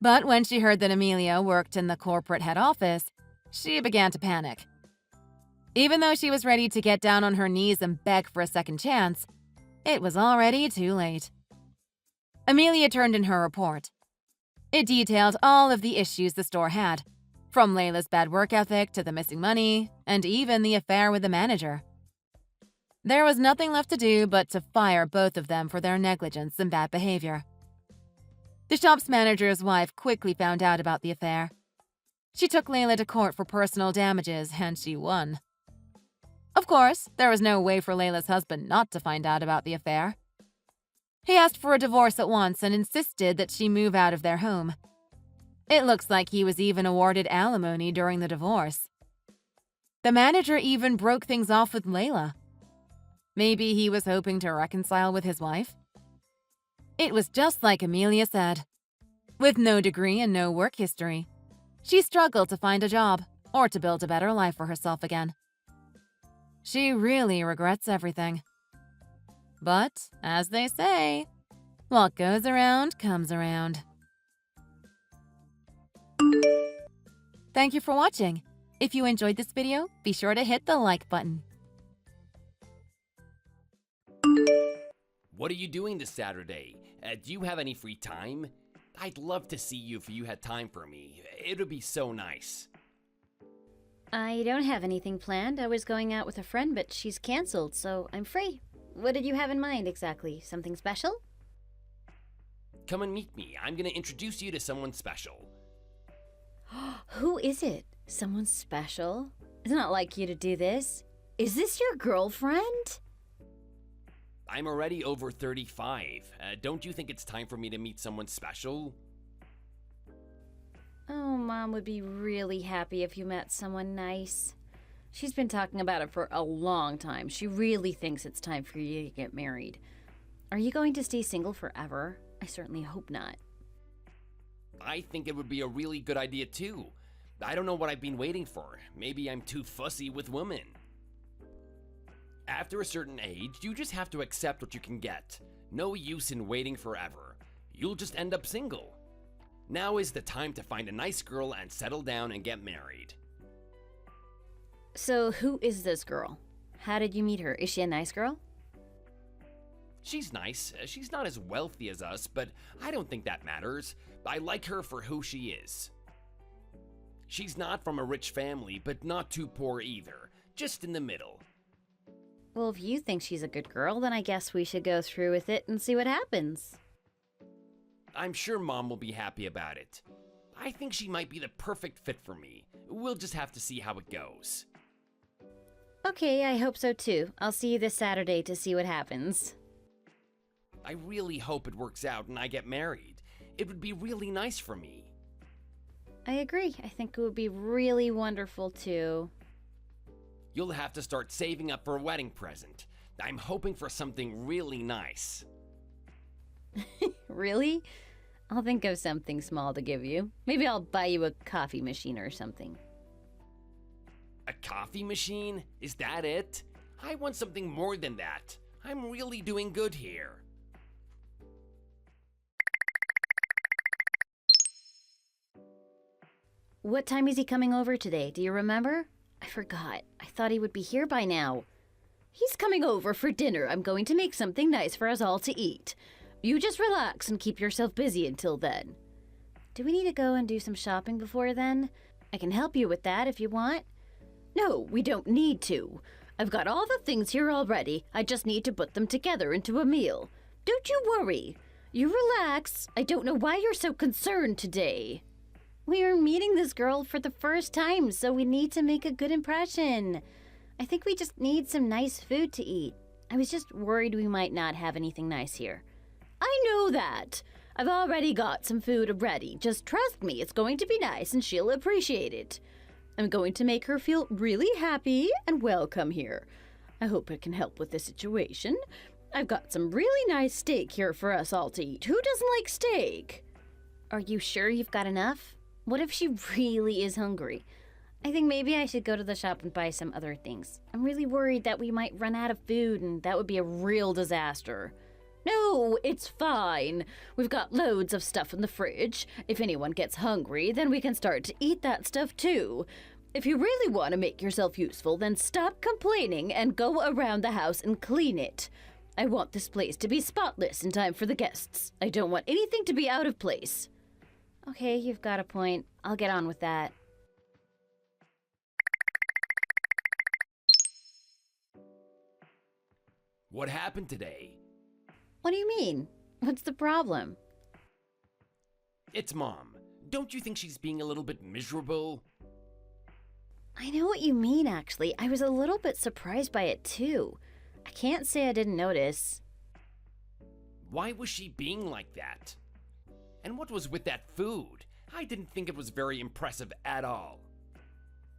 [SPEAKER 4] But when she heard that Amelia worked in the corporate head office, she began to panic. Even though she was ready to get down on her knees and beg for a second chance, it was already too late. Amelia turned in her report. It detailed all of the issues the store had, from Layla's bad work ethic to the missing money, and even the affair with the manager. There was nothing left to do but to fire both of them for their negligence and bad behavior. The shop's manager's wife quickly found out about the affair. She took Layla to court for personal damages, and she won. Of course, there was no way for Layla's husband not to find out about the affair. He asked for a divorce at once and insisted that she move out of their home. It looks like he was even awarded alimony during the divorce. The manager even broke things off with Layla. Maybe he was hoping to reconcile with his wife? It was just like Amelia said. With no degree and no work history, she struggled to find a job or to build a better life for herself again. She really regrets everything. But, as they say, what goes around comes around. Thank you for watching. If you enjoyed this video, be sure to hit the like button.
[SPEAKER 5] What are you doing this Saturday? Do you have any free time? I'd love to see you if you had time for me. It would be so nice.
[SPEAKER 1] I don't have anything planned. I was going out with a friend, but she's canceled, so I'm free. What did you have in mind exactly? Something special?
[SPEAKER 5] Come and meet me. I'm gonna introduce you to someone special.
[SPEAKER 1] Who is it? Someone special? It's not like you to do this. Is this your girlfriend?
[SPEAKER 5] I'm already over 35. Don't you think it's time for me to meet someone special?
[SPEAKER 1] Oh, Mom would be really happy if you met someone nice. She's been talking about it for a long time. She really thinks it's time for you to get married. Are you going to stay single forever? I certainly hope not.
[SPEAKER 5] I think it would be a really good idea too. I don't know what I've been waiting for. Maybe I'm too fussy with women. After a certain age, you just have to accept what you can get. No use in waiting forever. You'll just end up single. Now is the time to find a nice girl and settle down and get married.
[SPEAKER 1] So, who is this girl? How did you meet her? Is she a nice girl?
[SPEAKER 5] She's nice. She's not as wealthy as us, but I don't think that matters. I like her for who she is. She's not from a rich family, but not too poor either. Just in the middle.
[SPEAKER 1] Well, if you think she's a good girl, then I guess we should go through with it and see what happens.
[SPEAKER 5] I'm sure Mom will be happy about it. I think she might be the perfect fit for me. We'll just have to see how it goes.
[SPEAKER 1] Okay, I hope so too. I'll see you this Saturday to see what happens.
[SPEAKER 5] I really hope it works out and I get married. It would be really nice for me.
[SPEAKER 1] I agree. I think it would be really wonderful too.
[SPEAKER 5] You'll have to start saving up for a wedding present. I'm hoping for something really nice.
[SPEAKER 1] Really? I'll think of something small to give you. Maybe I'll buy you a coffee machine or something.
[SPEAKER 5] A coffee machine? Is that it? I want something more than that. I'm really doing good here.
[SPEAKER 1] What time is he coming over today? Do you remember? I forgot. I thought he would be here by now. He's coming over for dinner. I'm going to make something nice for us all to eat. You just relax and keep yourself busy until then. Do we need to go and do some shopping before then? I can help you with that if you want. No, we don't need to. I've got all the things here already. I just need to put them together into a meal. Don't you worry. You relax. I don't know why you're so concerned today. We are meeting this girl for the first time, so we need to make a good impression. I think we just need some nice food to eat. I was just worried we might not have anything nice here. I know that. I've already got some food ready. Just trust me, it's going to be nice and she'll appreciate it. I'm going to make her feel really happy and welcome here. I hope it can help with the situation. I've got some really nice steak here for us all to eat. Who doesn't like steak? Are you sure you've got enough? What if she really is hungry? I think maybe I should go to the shop and buy some other things. I'm really worried that we might run out of food and that would be a real disaster. No, it's fine. We've got loads of stuff in the fridge. If anyone gets hungry, then we can start to eat that stuff too. If you really want to make yourself useful, then stop complaining and go around the house and clean it. I want this place to be spotless in time for the guests. I don't want anything to be out of place. Okay, you've got a point. I'll get on with that.
[SPEAKER 5] What happened today?
[SPEAKER 1] What do you mean? What's the problem?
[SPEAKER 5] It's Mom. Don't you think she's being a little bit miserable?
[SPEAKER 1] I know what you mean, actually. I was a little bit surprised by it, too. I can't say I didn't notice.
[SPEAKER 5] Why was she being like that? And what was with that food? I didn't think it was very impressive at all.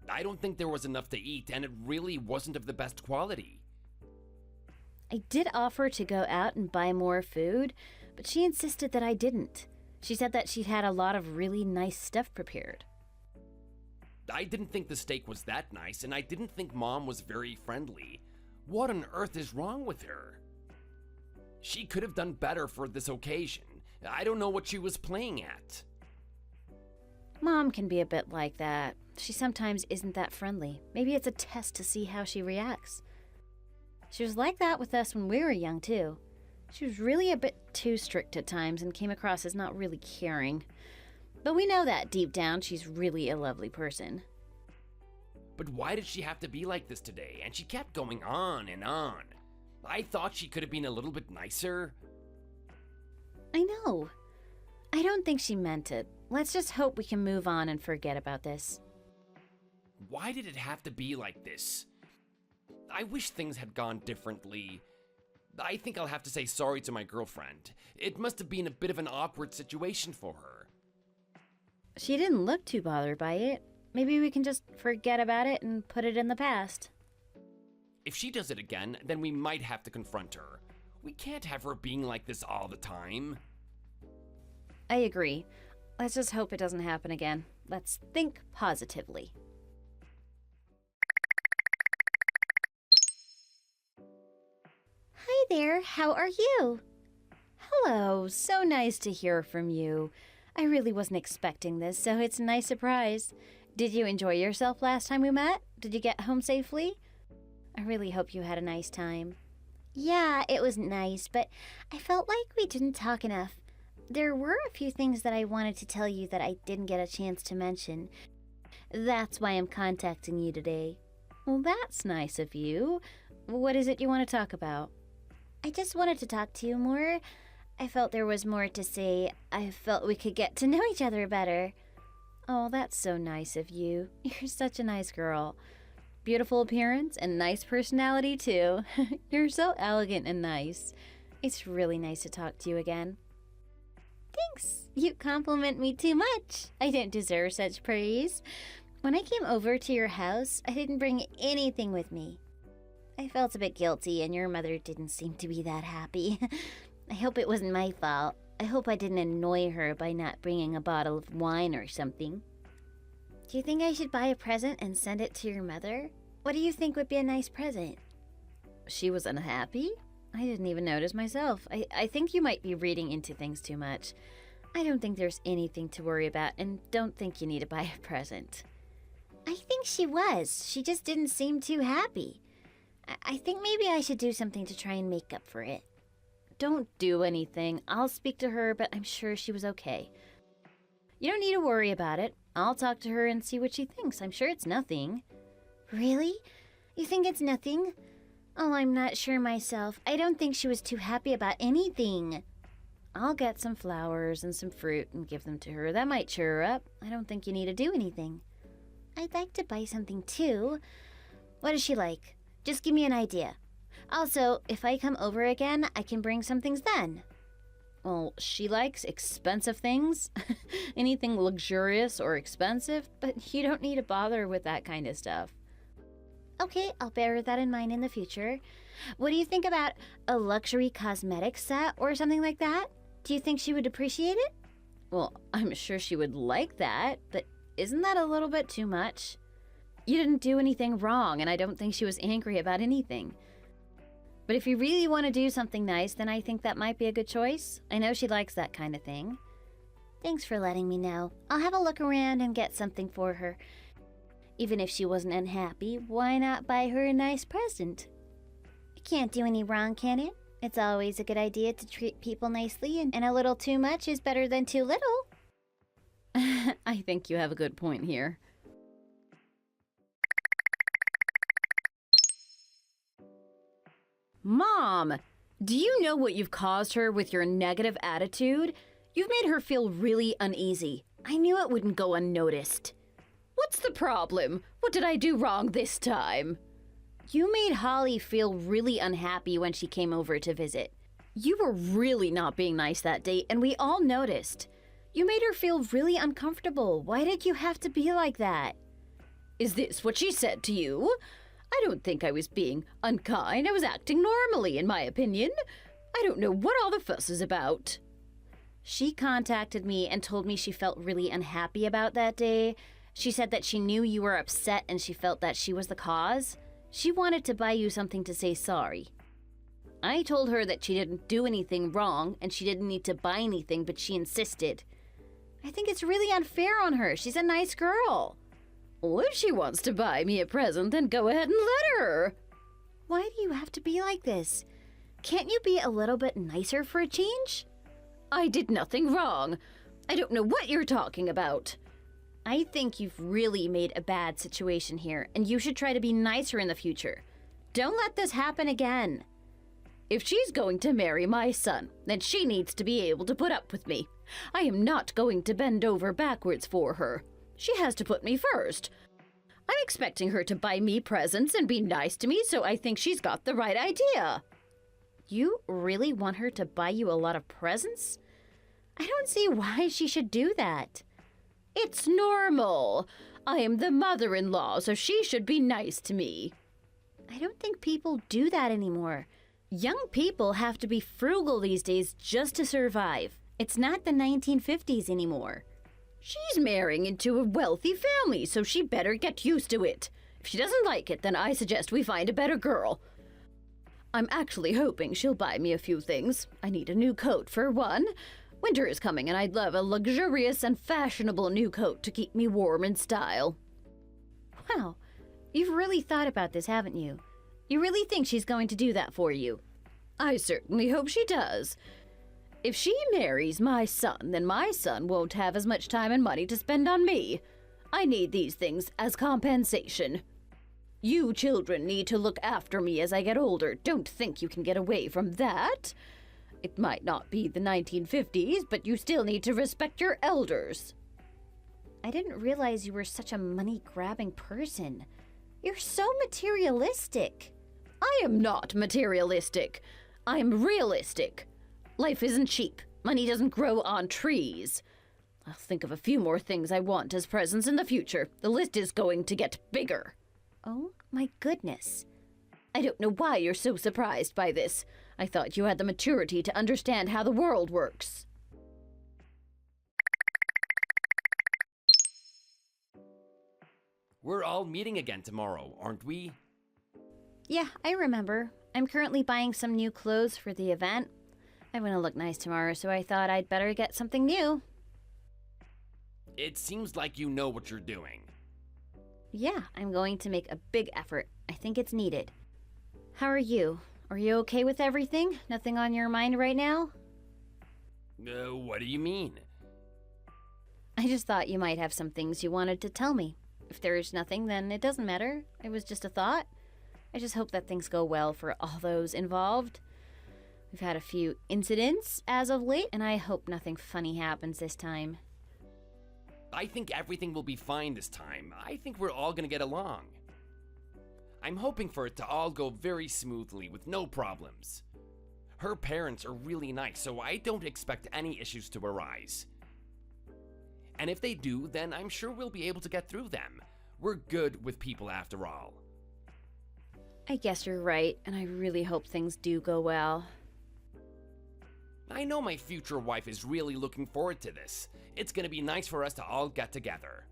[SPEAKER 5] I don't think there was enough to eat, and it really wasn't of the best quality.
[SPEAKER 1] I did offer to go out and buy more food, but she insisted that I didn't. She said that she'd had a lot of really nice stuff prepared.
[SPEAKER 5] I didn't think the steak was that nice, and I didn't think Mom was very friendly. What on earth is wrong with her? She could have done better for this occasion. I don't know what she was playing at.
[SPEAKER 1] Mom can be a bit like that. She sometimes isn't that friendly. Maybe it's a test to see how she reacts. She was like that with us when we were young, too. She was really a bit too strict at times and came across as not really caring. But we know that deep down she's really a lovely person.
[SPEAKER 5] But why did she have to be like this today? And she kept going on and on. I thought she could have been a little bit nicer.
[SPEAKER 1] I know. I don't think she meant it. Let's just hope we can move on and forget about this.
[SPEAKER 5] Why did it have to be like this? I wish things had gone differently. I think I'll have to say sorry to my girlfriend. It must have been a bit of an awkward situation for her.
[SPEAKER 1] She didn't look too bothered by it. Maybe we can just forget about it and put it in the past.
[SPEAKER 5] If she does it again, then we might have to confront her. We can't have her being like this all the time.
[SPEAKER 1] I agree. Let's just hope it doesn't happen again. Let's think positively.
[SPEAKER 3] Hi there, how are you?
[SPEAKER 1] Hello, so nice to hear from you. I really wasn't expecting this, so it's a nice surprise. Did you enjoy yourself last time we met? Did you get home safely? I really hope you had a nice time.
[SPEAKER 3] Yeah, it was nice, but I felt like we didn't talk enough. There were a few things that I wanted to tell you that I didn't get a chance to mention. That's why I'm contacting you today.
[SPEAKER 1] Well, that's nice of you. What is it you want to talk about?
[SPEAKER 3] I just wanted to talk to you more. I felt there was more to say. I felt we could get to know each other better.
[SPEAKER 1] Oh, that's so nice of you. You're such a nice girl. Beautiful appearance and nice personality, too. You're so elegant and nice. It's really nice to talk to you again.
[SPEAKER 3] Thanks. You compliment me too much. I don't deserve such praise. When I came over to your house, I didn't bring anything with me. I felt a bit guilty, and your mother didn't seem to be that happy. I hope it wasn't my fault. I hope I didn't annoy her by not bringing a bottle of wine or something. Do you think I should buy a present and send it to your mother? What do you think would be a nice present?
[SPEAKER 1] She was unhappy? I didn't even notice myself. I think you might be reading into things too much. I don't think there's anything to worry about, and don't think you need to buy a present.
[SPEAKER 3] I think she was. She just didn't seem too happy. I think maybe I should do something to try and make up for it.
[SPEAKER 1] Don't do anything. I'll speak to her, but I'm sure she was okay. You don't need to worry about it. I'll talk to her and see what she thinks. I'm sure it's nothing.
[SPEAKER 3] Really? You think it's nothing? Oh, I'm not sure myself. I don't think she was too happy about anything.
[SPEAKER 1] I'll get some flowers and some fruit and give them to her. That might cheer her up. I don't think you need to do anything.
[SPEAKER 3] I'd like to buy something too. What does she like? Just give me an idea. Also, if I come over again, I can bring some things then.
[SPEAKER 1] Well, she likes expensive things. Anything luxurious or expensive, but you don't need to bother with that kind of stuff.
[SPEAKER 3] Okay, I'll bear that in mind in the future. What do you think about a luxury cosmetics set or something like that? Do you think she would appreciate it?
[SPEAKER 1] Well, I'm sure she would like that, but isn't that a little bit too much? You didn't do anything wrong, and I don't think she was angry about anything. But if you really want to do something nice, then I think that might be a good choice. I know she likes that kind of thing.
[SPEAKER 3] Thanks for letting me know. I'll have a look around and get something for her. Even if she wasn't unhappy, why not buy her a nice present? It can't do any wrong, can it? It's always a good idea to treat people nicely, and a little too much is better than too little.
[SPEAKER 1] I think you have a good point here. Mom, do you know what you've caused her with your negative attitude? You've made her feel really uneasy. I knew it wouldn't go unnoticed. What's the problem? What did I do wrong this time? You made Holly feel really unhappy when she came over to visit. You were really not being nice that day, and we all noticed. You made her feel really uncomfortable. Why did you have to be like that? Is this what she said to you? I don't think I was being unkind. I was acting normally, in my opinion. I don't know what all the fuss is about. She contacted me and told me she felt really unhappy about that day. She said that she knew you were upset and she felt that she was the cause. She wanted to buy you something to say sorry. I told her that she didn't do anything wrong and she didn't need to buy anything, but she insisted. I think it's really unfair on her. She's a nice girl. Well, if she wants to buy me a present, then go ahead and let her.
[SPEAKER 3] Why do you have to be like this? Can't you be a little bit nicer for a change?
[SPEAKER 1] I did nothing wrong. I don't know what you're talking about. I think you've really made a bad situation here, and you should try to be nicer in the future. Don't let this happen again. If she's going to marry my son, then she needs to be able to put up with me. I am not going to bend over backwards for her. She has to put me first. I'm expecting her to buy me presents and be nice to me, so I think she's got the right idea. You really want her to buy you a lot of presents? I don't see why she should do that. It's normal. I am the mother-in-law, so she should be nice to me.
[SPEAKER 3] I don't think people do that anymore.
[SPEAKER 1] Young people have to be frugal these days just to survive. It's not the 1950s anymore. She's marrying into a wealthy family, so she better get used to it. If she doesn't like it, then I suggest we find a better girl. I'm actually hoping she'll buy me a few things. I need a new coat for one. Winter is coming and I'd love a luxurious and fashionable new coat to keep me warm in style.
[SPEAKER 3] Wow, you've really thought about this, haven't you? You really think she's going to do that for you?
[SPEAKER 1] I certainly hope she does. If she marries my son, then my son won't have as much time and money to spend on me. I need these things as compensation. You children need to look after me as I get older. Don't think you can get away from that. It might not be the 1950s, but you still need to respect your elders.
[SPEAKER 3] I didn't realize you were such a money-grabbing person. You're so materialistic.
[SPEAKER 1] I am not materialistic. I am realistic. Life isn't cheap. Money doesn't grow on trees. I'll think of a few more things I want as presents in the future. The list is going to get bigger.
[SPEAKER 3] Oh, my goodness.
[SPEAKER 1] I don't know why you're so surprised by this. I thought you had the maturity to understand how the world works.
[SPEAKER 5] We're all meeting again tomorrow, aren't we?
[SPEAKER 3] Yeah, I remember. I'm currently buying some new clothes for the event. I want to look nice tomorrow, so I thought I'd better get something new.
[SPEAKER 5] It seems like you know what you're doing.
[SPEAKER 3] Yeah, I'm going to make a big effort. I think it's needed. How are you? Are you okay with everything? Nothing on your mind right now?
[SPEAKER 5] What do you mean?
[SPEAKER 3] I just thought you might have some things you wanted to tell me. If there's nothing, then it doesn't matter. It was just a thought. I just hope that things go well for all those involved. We've had a few incidents as of late, and I hope nothing funny happens this time.
[SPEAKER 5] I think everything will be fine this time. I think we're all gonna get along. I'm hoping for it to all go very smoothly with no problems. Her parents are really nice, so I don't expect any issues to arise. And if they do, then I'm sure we'll be able to get through them. We're good with people after all.
[SPEAKER 3] I guess you're right, and I really hope things do go well.
[SPEAKER 5] I know my future wife is really looking forward to this. It's gonna be nice for us to all get together.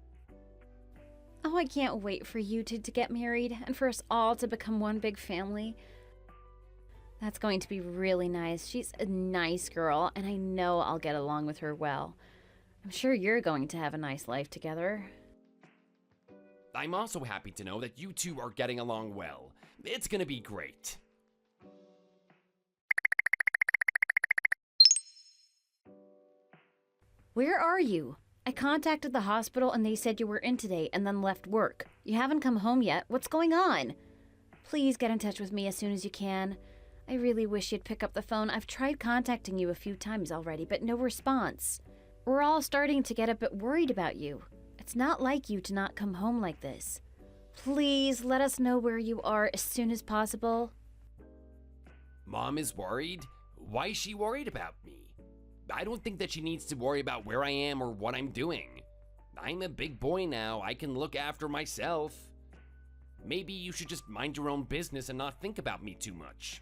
[SPEAKER 3] Oh, I can't wait for you two to get married and for us all to become one big family. That's going to be really nice. She's a nice girl, and I know I'll get along with her well. I'm sure you're going to have a nice life together.
[SPEAKER 5] I'm also happy to know that you two are getting along well. It's gonna be great.
[SPEAKER 3] Where are you? I contacted the hospital and they said you were in today and then left work. You haven't come home yet. What's going on? Please get in touch with me as soon as you can. I really wish you'd pick up the phone. I've tried contacting you a few times already, but no response. We're all starting to get a bit worried about you. It's not like you to not come home like this. Please let us know where you are as soon as possible.
[SPEAKER 5] Mom is worried? Why is she worried about me? I don't think that she needs to worry about where I am or what I'm doing. I'm a big boy now. I can look after myself. Maybe you should just mind your own business and not think about me too much.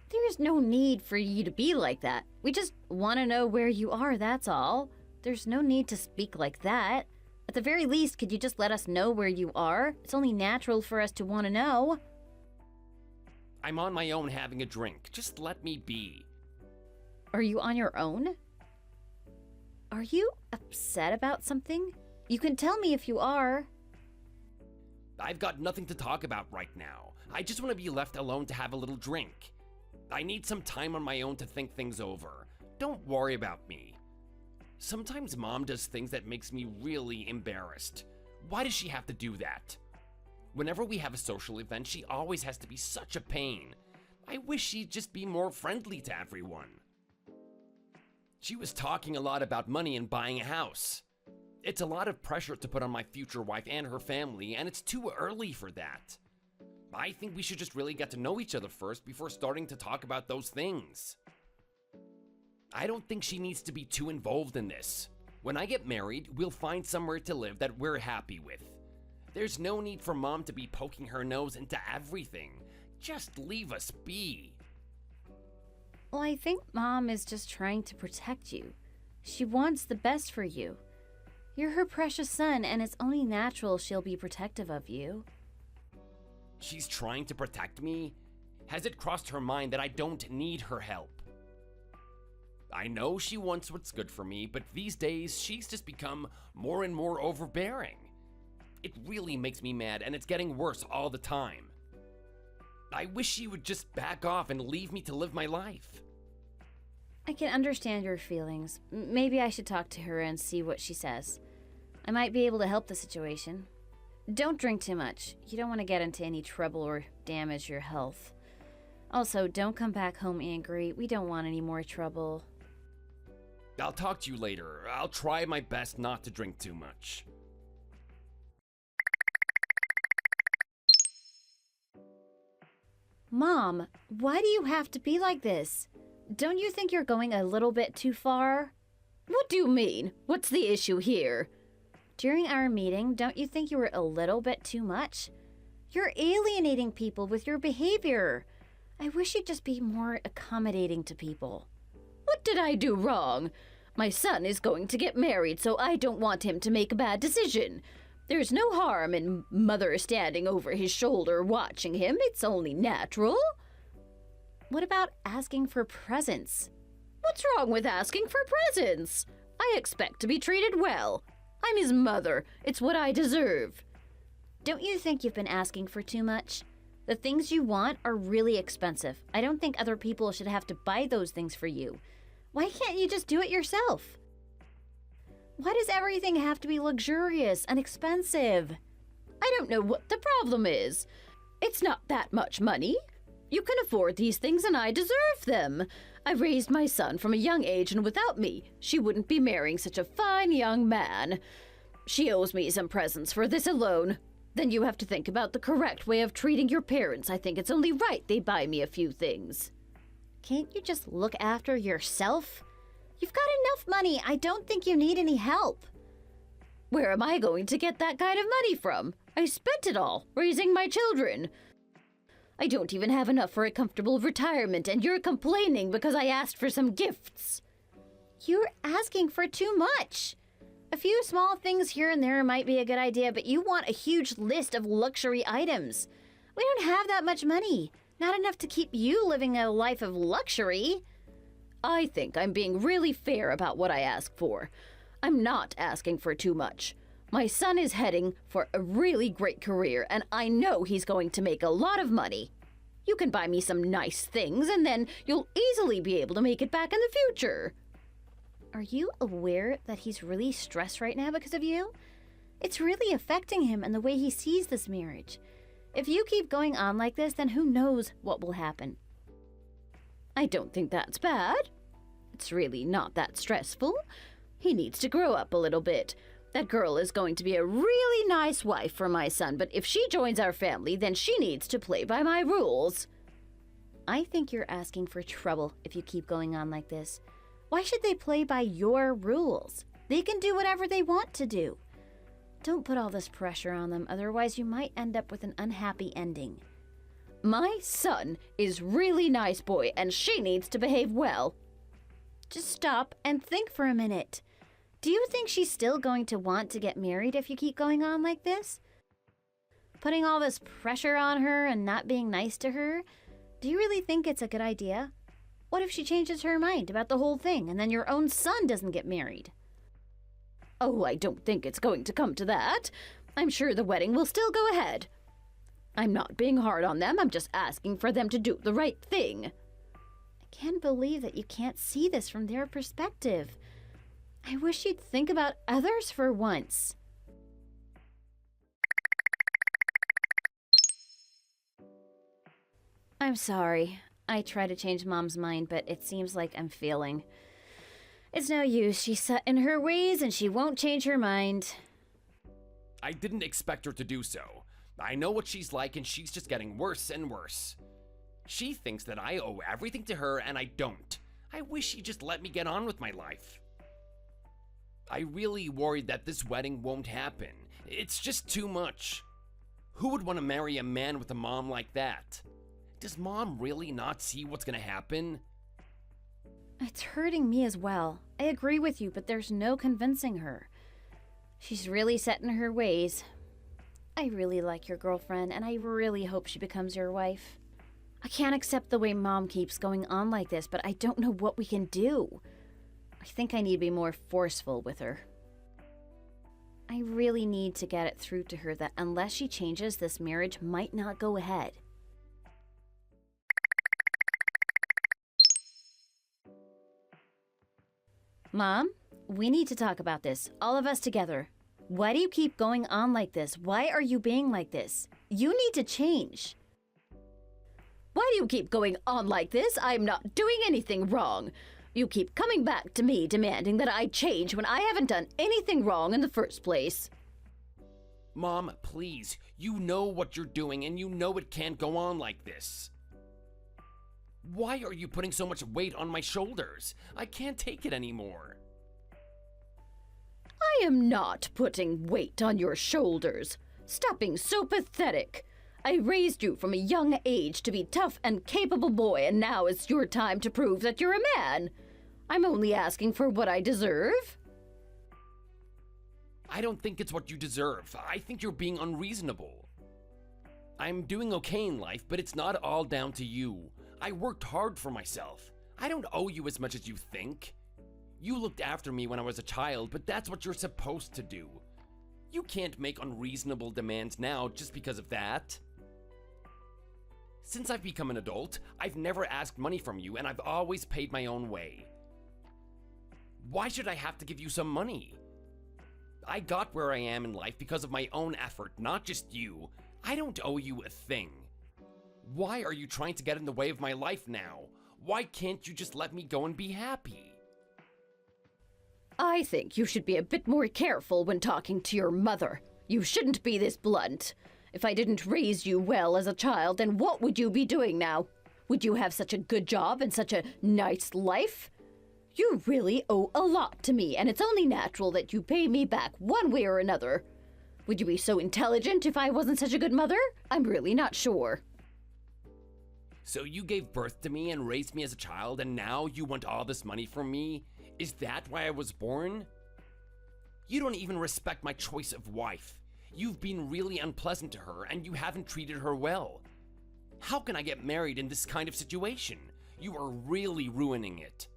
[SPEAKER 1] There's no need for you to be like that. We just want to know where you are, that's all. There's no need to speak like that. At the very least, could you just let us know where you are? It's only natural for us to want to know.
[SPEAKER 5] I'm on my own having a drink. Just let me be.
[SPEAKER 1] Are you on your own? Are you upset about something? You can tell me if you are.
[SPEAKER 5] I've got nothing to talk about right now. I just want to be left alone to have a little drink. I need some time on my own to think things over. Don't worry about me. Sometimes Mom does things that makes me really embarrassed. Why does she have to do that? Whenever we have a social event, she always has to be such a pain. I wish she'd just be more friendly to everyone. She was talking a lot about money and buying a house. It's a lot of pressure to put on my future wife and her family, and it's too early for that. I think we should just really get to know each other first before starting to talk about those things. I don't think she needs to be too involved in this. When I get married, we'll find somewhere to live that we're happy with. There's no need for Mom to be poking her nose into everything. Just leave us be.
[SPEAKER 1] Well, I think Mom is just trying to protect you. She wants the best for you. You're her precious son, and it's only natural she'll be protective of you.
[SPEAKER 5] She's trying to protect me? Has it crossed her mind that I don't need her help? I know she wants what's good for me, but these days she's just become more and more overbearing. It really makes me mad, and it's getting worse all the time. I wish she would just back off and leave me to live my life.
[SPEAKER 1] I can understand your feelings. Maybe I should talk to her and see what she says. I might be able to help the situation. Don't drink too much. You don't want to get into any trouble or damage your health. Also, don't come back home angry. We don't want any more trouble.
[SPEAKER 5] I'll talk to you later. I'll try my best not to drink too much.
[SPEAKER 1] Mom, why do you have to be like this? Don't you think you're going a little bit too far? What do you mean? What's the issue here? During our meeting, don't you think you were a little bit too much? You're alienating people with your behavior. I wish you'd just be more accommodating to people. What did I do wrong? My son is going to get married, so I don't want him to make a bad decision. There's no harm in Mother standing over his shoulder watching him. It's only natural. What about asking for presents? What's wrong with asking for presents? I expect to be treated well. I'm his mother. It's what I deserve. Don't you think you've been asking for too much? The things you want are really expensive. I don't think other people should have to buy those things for you. Why can't you just do it yourself? Why does everything have to be luxurious and expensive? I don't know what the problem is. It's not that much money. You can afford these things and I deserve them. I raised my son from a young age, and without me, she wouldn't be marrying such a fine young man. She owes me some presents for this alone. Then you have to think about the correct way of treating your parents. I think it's only right they buy me a few things. Can't you just look after yourself? You've got enough money. I don't think you need any help. Where am I going to get that kind of money from? I spent it all raising my children. I don't even have enough for a comfortable retirement, and you're complaining because I asked for some gifts. You're asking for too much. A few small things here and there might be a good idea, but you want a huge list of luxury items. We don't have that much money. Not enough to keep you living a life of luxury. I think I'm being really fair about what I ask for. I'm not asking for too much. My son is heading for a really great career, and I know he's going to make a lot of money. You can buy me some nice things, and then you'll easily be able to make it back in the future. Are you aware that he's really stressed right now because of you? It's really affecting him and the way he sees this marriage. If you keep going on like this, then who knows what will happen. I don't think that's bad. It's really not that stressful. He needs to grow up a little bit. That girl is going to be a really nice wife for my son, but if she joins our family, then she needs to play by my rules. I think you're asking for trouble if you keep going on like this. Why should they play by your rules? They can do whatever they want to do. Don't put all this pressure on them, otherwise you might end up with an unhappy ending. My son is really nice boy, and she needs to behave well. Just stop and think for a minute. Do you think she's still going to want to get married if you keep going on like this? Putting all this pressure on her and not being nice to her?
[SPEAKER 3] Do you really think it's a good idea? What if she changes her mind about the whole thing and then your own son doesn't get married?
[SPEAKER 1] Oh, I don't think it's going to come to that. I'm sure the wedding will still go ahead. I'm not being hard on them, I'm just asking for them to do the right thing.
[SPEAKER 3] I can't believe that you can't see this from their perspective. I wish you'd think about others for once.
[SPEAKER 1] I'm sorry. I try to change Mom's mind, but it seems like I'm failing. It's no use. She's set in her ways and she won't change her mind.
[SPEAKER 5] I didn't expect her to do so. I know what she's like, and she's just getting worse and worse. She thinks that I owe everything to her, and I don't. I wish she'd just let me get on with my life. I really worried that this wedding won't happen. It's just too much. Who would want to marry a man with a mom like that? Does Mom really not see what's gonna happen?
[SPEAKER 1] It's hurting me as well. I agree with you, but there's no convincing her. She's really set in her ways. I really like your girlfriend, and I really hope she becomes your wife. I can't accept the way Mom keeps going on like this, but I don't know what we can do. I think I need to be more forceful with her. I really need to get it through to her that unless she changes, this marriage might not go ahead. Mom, we need to talk about this, all of us together. Why do you keep going on like this? Why are you being like this? You need to change. Why do you keep going on like this? I'm not doing anything wrong. You keep coming back to me demanding that I change when I haven't done anything wrong in the first place.
[SPEAKER 5] Mom, please, you know what you're doing, and you know it can't go on like this. Why are you putting so much weight on my shoulders? I can't take it anymore.
[SPEAKER 1] I am not putting weight on your shoulders. Stop being so pathetic. I raised you from a young age to be a tough and capable boy, and now it's your time to prove that you're a man. I'm only asking for what I deserve.
[SPEAKER 5] I don't think it's what you deserve. I think you're being unreasonable. I'm doing okay in life, but it's not all down to you. I worked hard for myself. I don't owe you as much as you think. You looked after me when I was a child, but that's what you're supposed to do. You can't make unreasonable demands now just because of that. Since I've become an adult, I've never asked money from you, and I've always paid my own way. Why should I have to give you some money? I got where I am in life because of my own effort, not just you. I don't owe you a thing. Why are you trying to get in the way of my life now? Why can't you just let me go and be happy?
[SPEAKER 1] I think you should be a bit more careful when talking to your mother. You shouldn't be this blunt. If I didn't raise you well as a child, then what would you be doing now? Would you have such a good job and such a nice life? You really owe a lot to me, and it's only natural that you pay me back one way or another. Would you be so intelligent if I wasn't such a good mother? I'm really not sure.
[SPEAKER 5] So you gave birth to me and raised me as a child, and now you want all this money from me? Is that why I was born? You don't even respect my choice of wife. You've been really unpleasant to her, and you haven't treated her well. How can I get married in this kind of situation? You are really ruining it.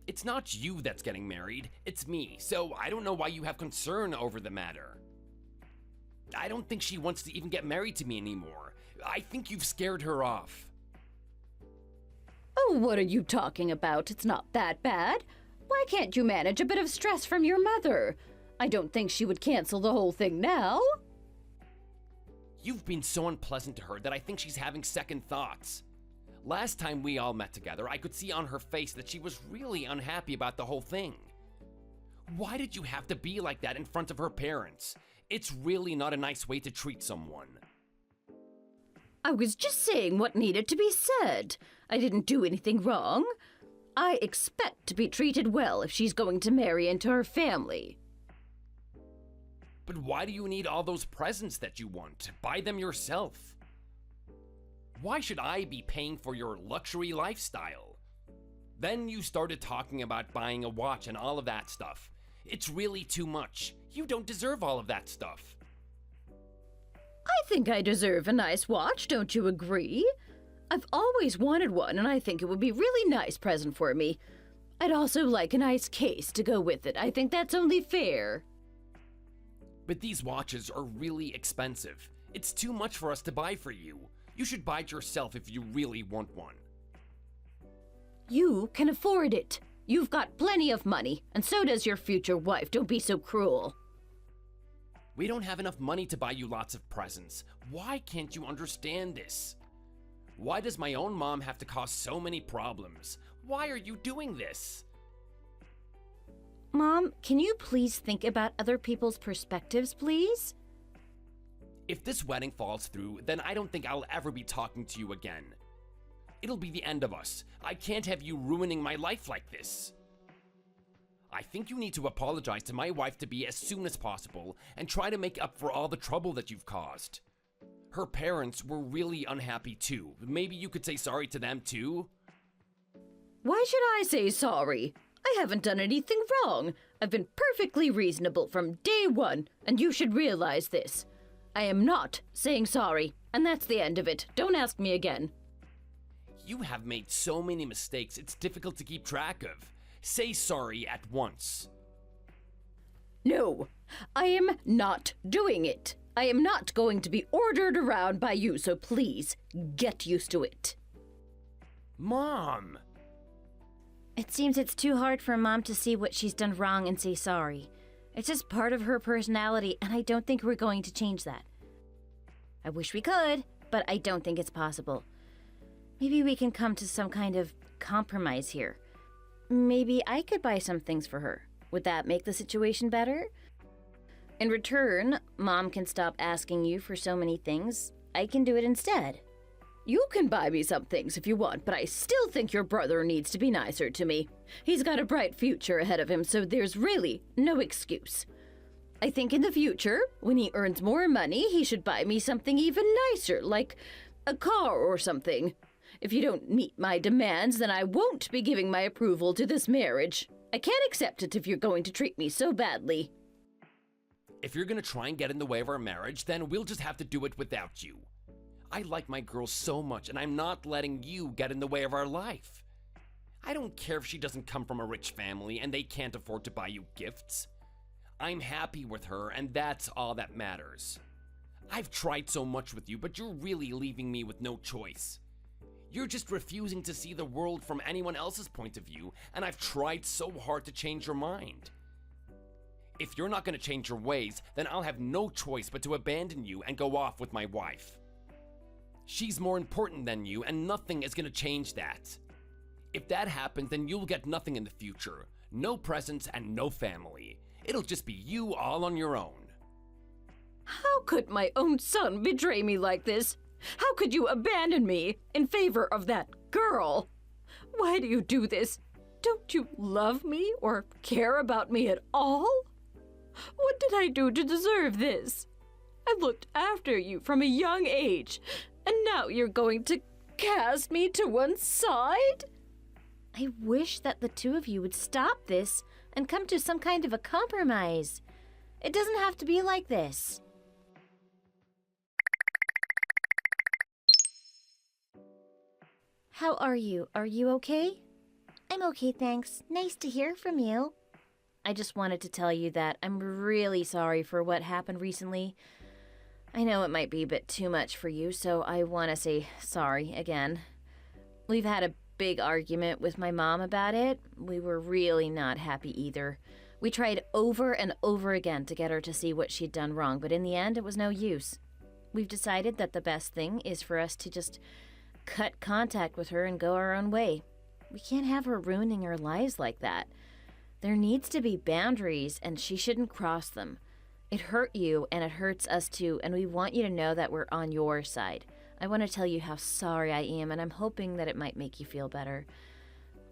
[SPEAKER 5] It's not you that's getting married, it's me, so I don't know why you have concern over the matter. I don't think she wants to even get married to me anymore. I think you've scared her off.
[SPEAKER 1] Oh, what are you talking about? It's not that bad. Why can't you manage a bit of stress from your mother? I don't think she would cancel the whole thing now.
[SPEAKER 5] You've been so unpleasant to her that I think she's having second thoughts. Last time we all met together, I could see on her face that she was really unhappy about the whole thing. Why did you have to be like that in front of her parents? It's really not a nice way to treat someone.
[SPEAKER 1] I was just saying what needed to be said. I didn't do anything wrong. I expect to be treated well if she's going to marry into her family.
[SPEAKER 5] But why do you need all those presents that you want? Buy them yourself. Why should I be paying for your luxury lifestyle? Then you started talking about buying a watch and all of that stuff. It's really too much. You don't deserve all of that stuff.
[SPEAKER 1] I think I deserve a nice watch, don't you agree? I've always wanted one, and I think it would be a really nice present for me. I'd also like a nice case to go with it. I think that's only fair.
[SPEAKER 5] But these watches are really expensive. It's too much for us to buy for you. You should buy it yourself if you really want one.
[SPEAKER 1] You can afford it. You've got plenty of money, and so does your future wife. Don't be so cruel.
[SPEAKER 5] We don't have enough money to buy you lots of presents. Why can't you understand this? Why does my own mom have to cause so many problems? Why are you doing this?
[SPEAKER 1] Mom, can you please think about other people's perspectives, please?
[SPEAKER 5] If this wedding falls through, then I don't think I'll ever be talking to you again. It'll be the end of us. I can't have you ruining my life like this. I think you need to apologize to my wife to be as soon as possible and try to make up for all the trouble that you've caused. Her parents were really unhappy too. Maybe you could say sorry to them too?
[SPEAKER 1] Why should I say sorry? I haven't done anything wrong. I've been perfectly reasonable from day one, and you should realize this. I am not saying sorry, and that's the end of it. Don't ask me again.
[SPEAKER 5] You have made so many mistakes, it's difficult to keep track of. Say sorry at once.
[SPEAKER 1] No, I am not doing it. I am not going to be ordered around by you, so please get used to it.
[SPEAKER 5] Mom!
[SPEAKER 3] It seems it's too hard for Mom to see what she's done wrong and say sorry. It's just part of her personality, and I don't think we're going to change that. I wish we could, but I don't think it's possible. Maybe we can come to some kind of compromise here. Maybe I could buy some things for her. Would that make the situation better? In return, Mom can stop asking you for so many things. I can do it instead. You can buy me some things if you want, but I still think your brother needs to be nicer to me. He's got a bright future ahead of him, so there's really no excuse. I think in the future, when he earns more money, he should buy me something even nicer, like a car or something. If you don't meet my demands, then I won't be giving my approval to this marriage. I can't accept it if you're going to treat me so badly.
[SPEAKER 5] If you're gonna try and get in the way of our marriage, then we'll just have to do it without you. I like my girl so much, and I'm not letting you get in the way of our life. I don't care if she doesn't come from a rich family and they can't afford to buy you gifts. I'm happy with her, and that's all that matters. I've tried so much with you, but you're really leaving me with no choice. You're just refusing to see the world from anyone else's point of view, and I've tried so hard to change your mind. If you're not going to change your ways, then I'll have no choice but to abandon you and go off with my wife. She's more important than you, and nothing is going to change that. If that happens, then you'll get nothing in the future. No presents and no family. It'll just be you all on your own.
[SPEAKER 1] How could my own son betray me like this? How could you abandon me in favor of that girl? Why do you do this? Don't you love me or care about me at all? What did I do to deserve this? I looked after you from a young age, and now you're going to cast me to one side?
[SPEAKER 3] I wish that the two of you would stop this and come to some kind of a compromise. It doesn't have to be like this. How are you? Are you okay? I'm okay, thanks. Nice to hear from you.
[SPEAKER 1] I just wanted to tell you that I'm really sorry for what happened recently. I know it might be a bit too much for you, so I want to say sorry again. We've had a big argument with my mom about it. We were really not happy either. We tried over and over again to get her to see what she'd done wrong, but in the end, it was no use. We've decided that the best thing is for us to just cut contact with her and go our own way. We can't have her ruining our lives like that. There needs to be boundaries, and she shouldn't cross them. It hurt you, and it hurts us too, and we want you to know that we're on your side. I want to tell you how sorry I am, and I'm hoping that it might make you feel better.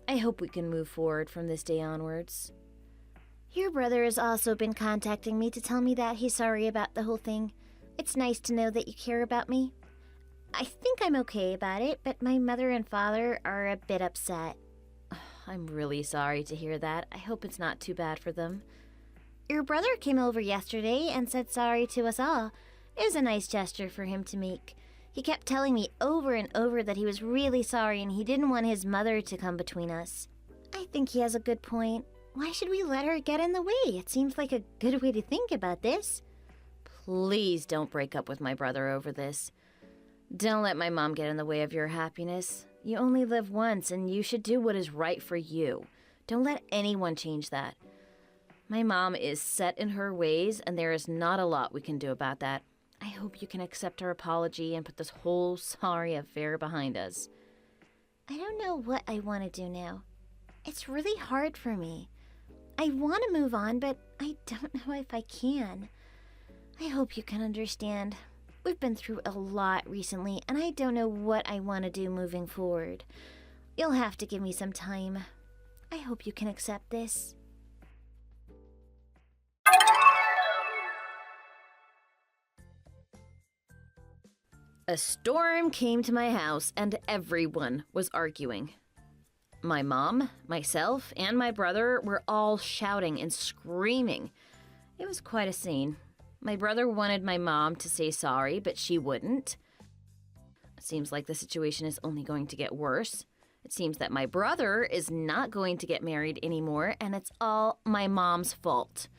[SPEAKER 1] I hope we can move forward from this day onwards.
[SPEAKER 3] Your brother has also been contacting me to tell me that he's sorry about the whole thing. It's nice to know that you care about me. I think I'm okay about it, but my mother and father are a bit upset.
[SPEAKER 1] I'm really sorry to hear that. I hope it's not too bad for them.
[SPEAKER 3] Your brother came over yesterday and said sorry to us all. It was a nice gesture for him to make. He kept telling me over and over that he was really sorry and he didn't want his mother to come between us. I think he has a good point. Why should we let her get in the way? It seems like a good way to think about this.
[SPEAKER 1] Please don't break up with my brother over this. Don't let my mom get in the way of your happiness. You only live once, and you should do what is right for you. Don't let anyone change that. My mom is set in her ways, and there is not a lot we can do about that. I hope you can accept our apology and put this whole sorry affair behind us.
[SPEAKER 3] I don't know what I want to do now. It's really hard for me. I want to move on, but I don't know if I can. I hope you can understand. We've been through a lot recently, and I don't know what I want to do moving forward. You'll have to give me some time. I hope you can accept this.
[SPEAKER 1] A storm came to my house, and everyone was arguing. My mom, myself, and my brother were all shouting and screaming. It was quite a scene. My brother wanted my mom to say sorry, but she wouldn't. It seems like the situation is only going to get worse. It seems that my brother is not going to get married anymore, and it's all my mom's fault.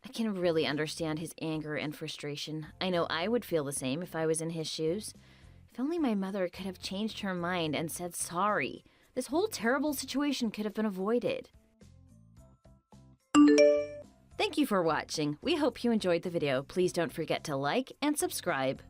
[SPEAKER 1] I can really understand his anger and frustration. I know I would feel the same if I was in his shoes. If only my mother could have changed her mind and said sorry. This whole terrible situation could have been avoided. Thank you for watching. We hope you enjoyed the video. Please don't forget to like and subscribe.